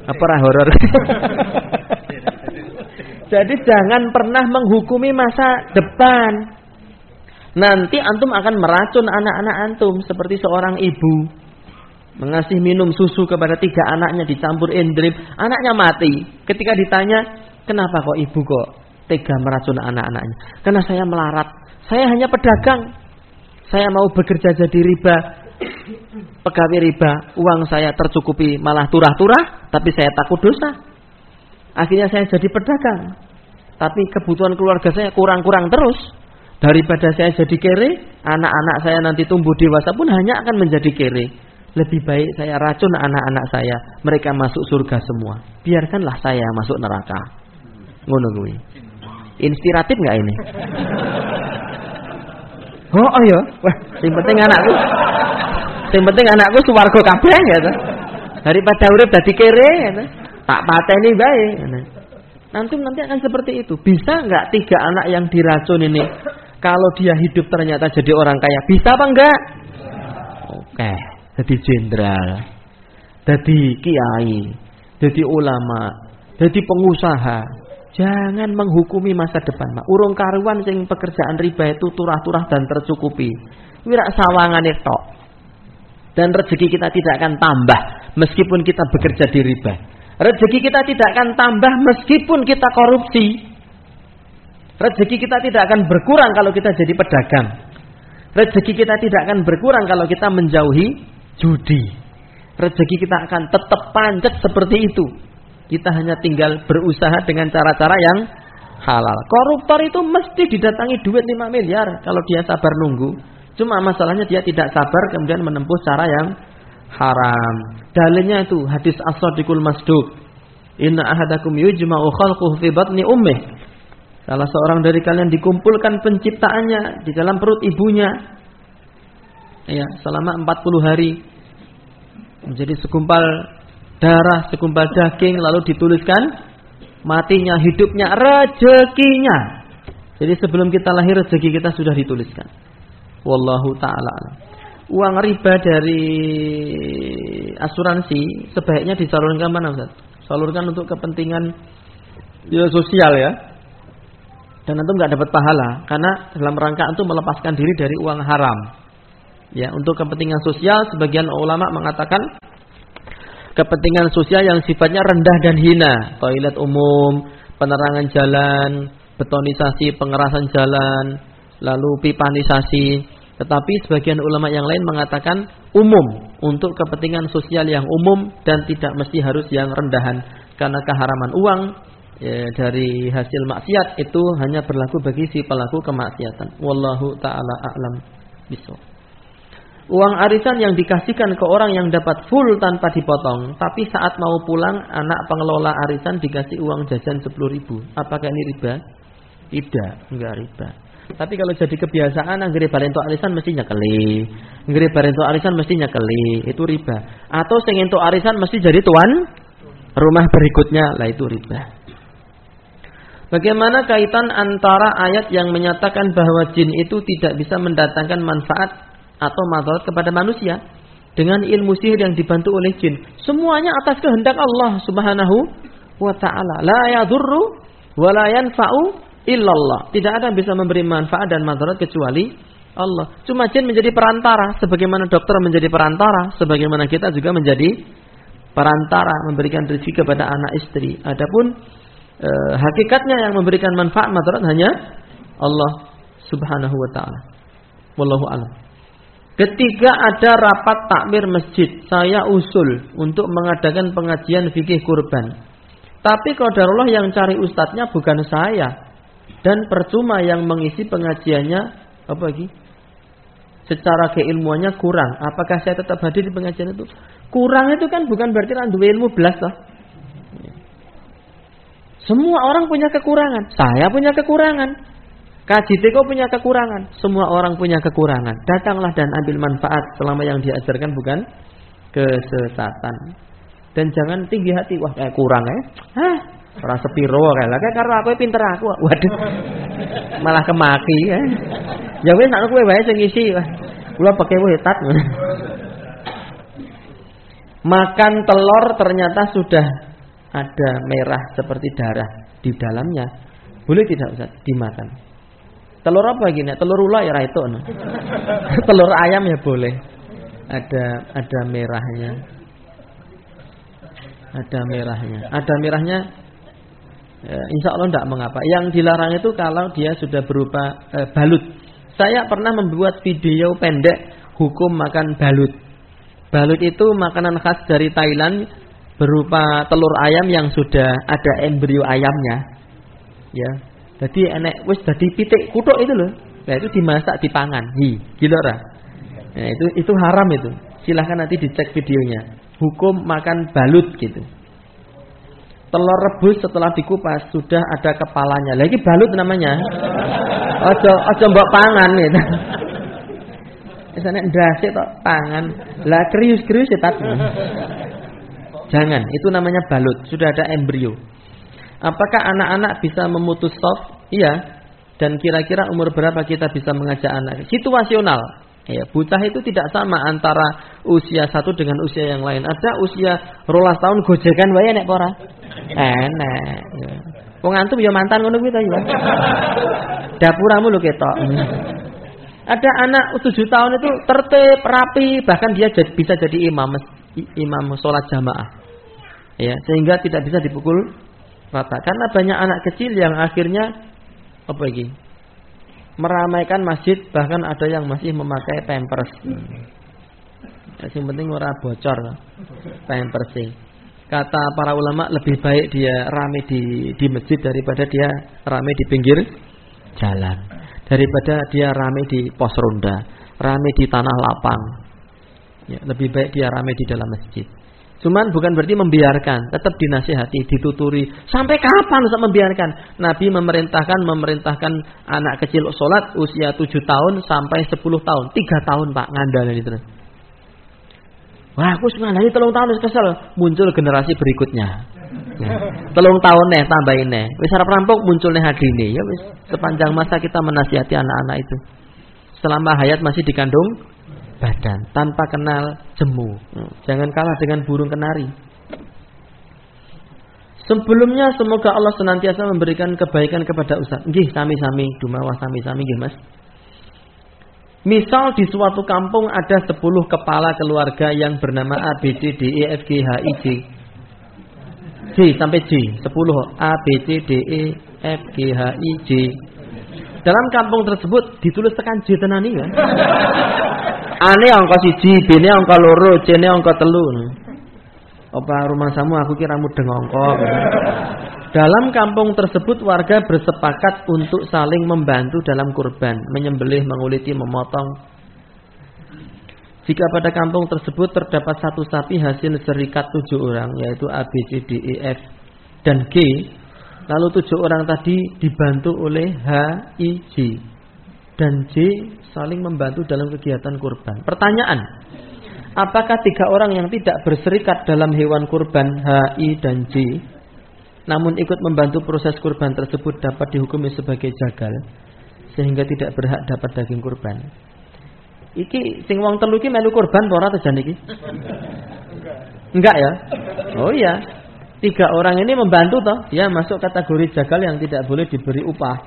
Apa ra horor? Jadi jangan pernah menghukumi masa depan. Nanti antum akan meracun anak-anak antum. Seperti seorang ibu mengasih minum susu kepada 3 anaknya dicampur endrip. Anaknya mati. Ketika ditanya, kenapa kok ibu kok tega meracun anak-anaknya? Karena saya melarat. Saya hanya pedagang. Saya mau bekerja jadi riba, pegawai riba, uang saya tercukupi malah turah-turah, tapi saya takut dosa. Akhirnya saya jadi pedagang, tapi kebutuhan keluarga saya kurang-kurang terus. Daripada saya jadi kere, anak-anak saya nanti tumbuh dewasa pun hanya akan menjadi kere. Lebih baik saya racun anak-anak saya, mereka masuk surga semua. Biarkanlah saya masuk neraka. Ngono kuwi. Inspiratif enggak ini? Oh ya, wah, sing penting anakku swarga kabeh ya to. Daripada urip dadi kere ya to. Tak pateni bae. Nanti akan seperti itu. Bisa enggak 3 anak yang diracun ini kalau dia hidup ternyata jadi orang kaya? Bisa apa enggak? Oke, jadi jenderal, jadi kiai, jadi ulama, jadi pengusaha. Jangan menghukumi masa depan, Mak. Urung karuan sing pekerjaan riba itu turah-turah dan tercukupi. Wirak sawangane tok. Dan rezeki kita tidak akan tambah meskipun kita bekerja di riba. Rezeki kita tidak akan tambah meskipun kita korupsi. Rezeki kita tidak akan berkurang kalau kita jadi pedagang. Rezeki kita tidak akan berkurang kalau kita menjauhi judi. Rezeki kita akan tetap pancet seperti itu. Kita hanya tinggal berusaha dengan cara-cara yang halal. Koruptor itu mesti didatangi duit 5 miliar kalau dia sabar nunggu. Cuma masalahnya dia tidak sabar kemudian menempuh cara yang haram. Dalilnya itu hadis as-sadiqul masduq. Inna ahadakum yujma'u khalquhu fi batni ummih. Salah seorang dari kalian dikumpulkan penciptaannya di dalam perut ibunya. Ya, selama 40 hari. Menjadi segumpal darah, segumpal daging, lalu dituliskan matinya, hidupnya, rezekinya. Jadi sebelum kita lahir rezeki kita sudah dituliskan. Wallahu ta'ala. Uang riba dari asuransi sebaiknya disalurkan mana, Ustaz? Salurkan untuk kepentingan ya, sosial ya. Dan antum enggak dapat pahala karena dalam rangka antum melepaskan diri dari uang haram. Ya, untuk kepentingan sosial sebagian ulama mengatakan kepentingan sosial yang sifatnya rendah dan hina, toilet umum, penerangan jalan, betonisasi, pengerasan jalan, lalu pipanisasi. Tetapi sebagian ulama yang lain mengatakan umum, untuk kepentingan sosial yang umum dan tidak mesti harus yang rendahan. Karena keharaman uang dari hasil maksiat itu hanya berlaku bagi si pelaku kemaksiatan. Wallahu ta'ala a'lam bishawab. Uang arisan yang dikasihkan ke orang yang dapat full tanpa dipotong, tapi saat mau pulang anak pengelola arisan dikasih uang jajan 10.000. Apakah ini riba? Tidak, enggak riba. Tapi kalau jadi kebiasaan anggere barento arisan mesti nyekeli. Anggere barento arisan mesti nyekeli, itu riba. Atau sing entuk arisan mesti jadi tuan rumah berikutnya, lah itu riba. Bagaimana kaitan antara ayat yang menyatakan bahwa jin itu tidak bisa mendatangkan manfaat atau madarat kepada manusia dengan ilmu sihir yang dibantu oleh jin? Semuanya atas kehendak Allah Subhanahu wa ta'ala. La yadurru wa la yanfa'u illallah. Tidak ada yang bisa memberi manfaat dan madarat kecuali Allah. Cuma jin menjadi perantara, sebagaimana dokter menjadi perantara, sebagaimana kita juga menjadi perantara memberikan rezeki kepada anak istri. Adapun hakikatnya yang memberikan manfaat madarat hanya Allah Subhanahu wa ta'ala. Wallahu a'lam. Ketika ada rapat takmir masjid, saya usul untuk mengadakan pengajian fikih kurban. Tapi qadarullah yang cari ustadznya bukan saya. Dan percuma yang mengisi pengajiannya apa lagi? Secara keilmuannya kurang. Apakah saya tetap hadir di pengajian itu? Kurang itu kan bukan berarti randu ilmu belas toh. Semua orang punya kekurangan. Saya punya kekurangan. Kajiteko punya kekurangan. Semua orang punya kekurangan. Datanglah dan ambil manfaat selama yang diajarkan bukan kesesatan. Dan jangan tinggi hati. Wah kayak kurang ya. Hah? Ora sepiro kae lah karena aku pinter aku. Waduh. Malah kemaki ya. Ya wis nek kowe wae sing ngisi. Kula pakai wetat. Makan telur ternyata sudah ada merah seperti darah di dalamnya. Boleh tidak Ustaz dimakan? Telur apa gini? Telur ula ya itu. Telur ayam ya boleh. Ada merahnya. Ada merahnya. Ada merahnya. Insya Allah tidak mengapa. Yang dilarang itu kalau dia sudah berupa balut. Saya pernah membuat video pendek hukum makan balut. Balut itu makanan khas dari Thailand berupa telur ayam yang sudah ada embrio ayamnya. Ya. Jadi enek wis dadi pitik kuthuk itu loh. Nah, itu dimasak dipangan. Gila ora? Nah, itu haram itu. Silahkan nanti dicek videonya. Hukum makan balut gitu. Telur rebus setelah dikupas sudah ada kepalanya. Lagi balut namanya. Ojo mbok pangan gitu. Misalnya ndase tok pangan. Lah krius-krius ya tapi. Jangan, itu namanya balut, sudah ada embrio. Apakah anak-anak bisa memutus soft? Iya. Dan kira-kira umur berapa kita bisa mengajak anak? Situasional. Ya, bocah itu tidak sama antara usia satu dengan usia yang lain. Ada usia 12 tahun gojekan wae nek ora. Enak. Ya. Wong antum ya mantan ngono kuwi ta ya. Dapuramu lho ketok. Ada anak 7 tahun itu tertib, rapi, bahkan dia bisa jadi imam sholat jamaah. Ya, sehingga tidak bisa dipukul rata. Karena banyak anak kecil yang akhirnya apa lagi? Meramaikan masjid, bahkan ada yang masih memakai pampers. Yang penting ora bocor pampers. Kata para ulama lebih baik dia rame di masjid daripada dia rame di pinggir jalan, daripada dia rame di pos ronda, rame di tanah lapang. Ya, lebih baik dia rame di dalam masjid. Cuman bukan berarti membiarkan, tetap dinasihati, dituturi. Sampai kapan usah membiarkan? Nabi memerintahkan anak kecil sholat usia 7 tahun sampai 10 tahun. 3 tahun Pak ngandalin itu. Wah, aku ngandalin 3 tahun kesel. Muncul generasi berikutnya. Ya. 3 tahun tambahin wis arep rampung munculnya hadine. Ya wis sepanjang masa kita menasihati anak-anak itu. Selama hayat masih dikandung badan, tanpa kenal jemu. Jangan kalah dengan burung kenari. Sebelumnya semoga Allah senantiasa memberikan kebaikan kepada Ustaz. Nggih, sami-sami, dumawah sami-sami nggih Mas. Misal di suatu kampung ada 10 kepala keluarga yang bernama A, B, C, D, E, F, G, H, I, J. J sampai J, 10 A, B, C, D, E, F, G, H, I, J. Dalam kampung tersebut ditulis tekan J tenani kan. Ane angka 1, B-ne angka 2, C-ne angka 3. Apa rumah samu aku kira mudeng angka. Dalam kampung tersebut warga bersepakat untuk saling membantu dalam kurban, menyembelih, menguliti, memotong. Jika pada kampung tersebut terdapat 1 sapi hasil serikat 7 orang, yaitu A, B, C, D, E, F dan G, lalu 7 orang tadi dibantu oleh H, I, J dan J saling membantu dalam kegiatan kurban. Pertanyaan, apakah 3 orang yang tidak berserikat dalam hewan kurban H, I, dan J namun ikut membantu proses kurban tersebut dapat dihukumi sebagai jagal sehingga tidak berhak dapat daging kurban? Iki sing wong telu iki melu kurban apa ora terjadi iki? Enggak ya? Oh iya. 3 orang ini membantu toh, dia masuk kategori jagal yang tidak boleh diberi upah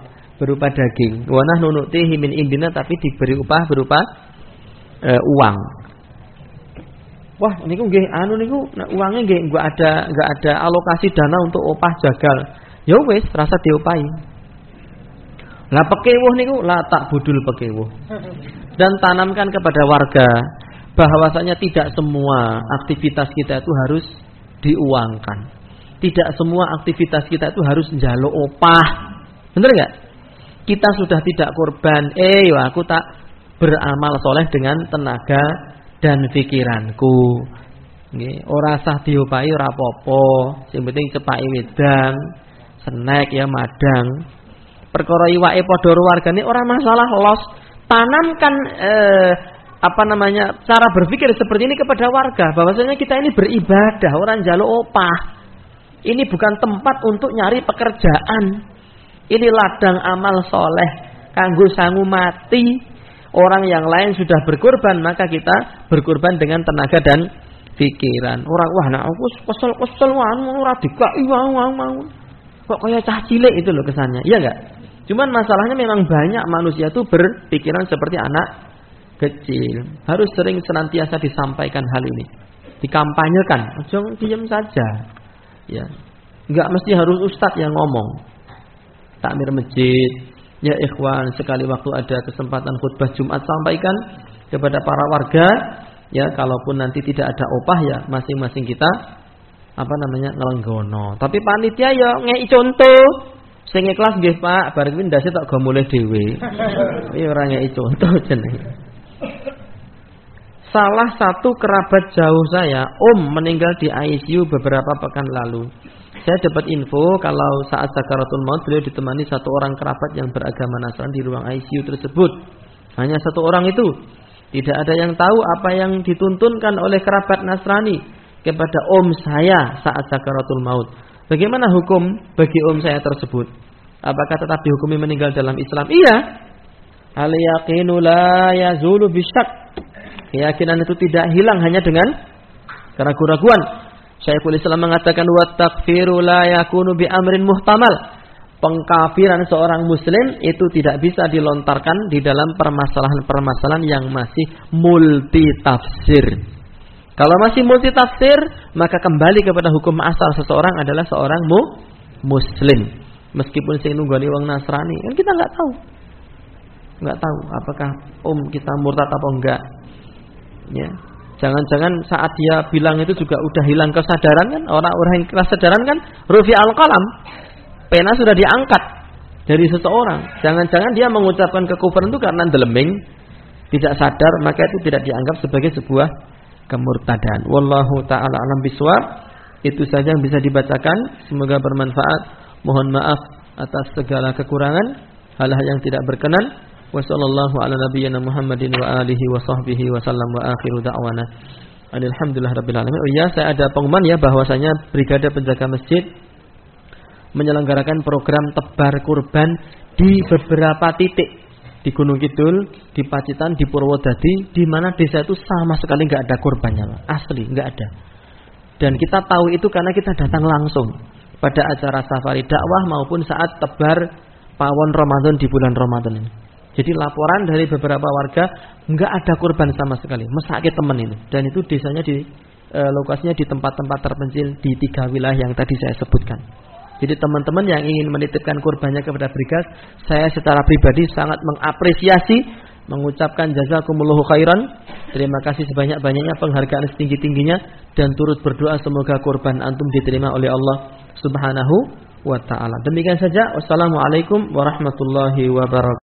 berupa daging. Wa nahnu nu'tihi min indina, tapi diberi upah berupa uang. Wah, niku nggih niku uangnya nggih enggak ada alokasi dana untuk upah jagal. Ya wis, rasa diopahi. Lah pekewuh niku la tak budul pekewuh. Dan tanamkan kepada warga bahwasanya tidak semua aktivitas kita itu harus diuangkan. Tidak semua aktivitas kita itu harus njaluk opah. Bener enggak? Kita sudah tidak kurban, aku tak beramal soleh dengan tenaga dan pikiranku. Nggih, ora sah diopahi ora apa-apa, sing penting cepaki wedang, snack ya madang. Perkara iwake padha wargane ora masalah los. Tanamkan cara berpikir seperti ini kepada warga, bahwasanya kita ini beribadah, orang njaluk opah. Ini bukan tempat untuk nyari pekerjaan. Ini ladang amal soleh, kanggo sangu mati. Orang yang lain sudah berkorban, maka kita berkorban dengan tenaga dan pikiran. Orang wah nak aku kesel ora dikai kok kayak cah cilik itu loh kesannya. Iya enggak? Cuman masalahnya memang banyak manusia itu berpikiran seperti anak kecil. Harus sering senantiasa disampaikan hal ini. Dikampanyekan, jangan diam saja. Ya. Enggak mesti harus ustadz yang ngomong. Takmir masjid, Ya ikhwan, sekali waktu ada kesempatan khutbah Jumat sampaikan kepada para warga, ya kalaupun nanti tidak ada opah ya masing-masing kita ngelenggono. Tapi panitia ya ngei contoh. Sing ikhlas nggih Pak, bar kuwi ndase tok go mulih dhewe. Iki ora ngei contoh jenenge. Salah satu kerabat jauh saya, meninggal di ICU beberapa pekan lalu. Saya dapat info kalau saat sakaratul maut beliau ditemani satu orang kerabat yang beragama Nasrani di ruang ICU tersebut. Hanya satu orang itu. Tidak ada yang tahu apa yang dituntunkan oleh kerabat Nasrani kepada saya saat sakaratul maut. Bagaimana hukum bagi saya tersebut? Apakah tetap dihukumi meninggal dalam Islam? Iya. Al yaqinu la yazulu bisyak. Keyakinan itu tidak hilang hanya dengan keraguan-raguan. Syekhul Islam mengatakan wa takfiru la yakunu bi amrin muhtamal. Pengkafiran seorang muslim itu tidak bisa dilontarkan di dalam permasalahan-permasalahan yang masih multi tafsir. Kalau masih multi tafsir, maka kembali kepada hukum asal seseorang adalah seorang muslim. Meskipun sing nunggoni wong Nasrani, kan kita enggak tahu. Enggak tahu apakah kita murtad apa enggak. Ya. Jangan-jangan saat dia bilang itu juga udah hilang kesadaran kan? Orang-orang yang kesadaran kan rufi al-qalam. Pena sudah diangkat dari seseorang. Jangan-jangan dia mengucapkan kekufuran itu karena deleming, tidak sadar, maka itu tidak dianggap sebagai sebuah kemurtadan. Wallahu ta'ala alam biswab. Itu saja yang bisa dibacakan. Semoga bermanfaat. Mohon maaf atas segala kekurangan, hal-hal yang tidak berkenan. Wassallallahu ala nabiyyina Muhammadin wa alihi wa sahbihi wa sallam wa akhiru da'wana alhamdulillah rabbil alamin. Oh iya, saya ada pengumuman ya bahwasanya Brigade Penjaga Masjid menyelenggarakan program tebar kurban di beberapa titik di Gunung Kidul, di Pacitan, di Purwodadi, di mana desa itu sama sekali enggak ada kurbannya, asli enggak ada. Dan kita tahu itu karena kita datang langsung pada acara safari dakwah maupun saat tebar pawon Ramadan di bulan Ramadan ini. Jadi laporan dari beberapa warga enggak ada kurban sama sekali. Mesake temen itu. Dan itu desanya lokasinya di tempat-tempat terpencil di 3 wilayah yang tadi saya sebutkan. Jadi teman-teman yang ingin menitipkan kurbannya kepada Brigas, saya secara pribadi sangat mengapresiasi, mengucapkan jazakumullahu khairan. Terima kasih sebanyak-banyaknya, penghargaan setinggi-tingginya, dan turut berdoa semoga kurban antum diterima oleh Allah Subhanahu wa ta'ala. Demikian saja. Wassalamualaikum warahmatullahi wabarakatuh.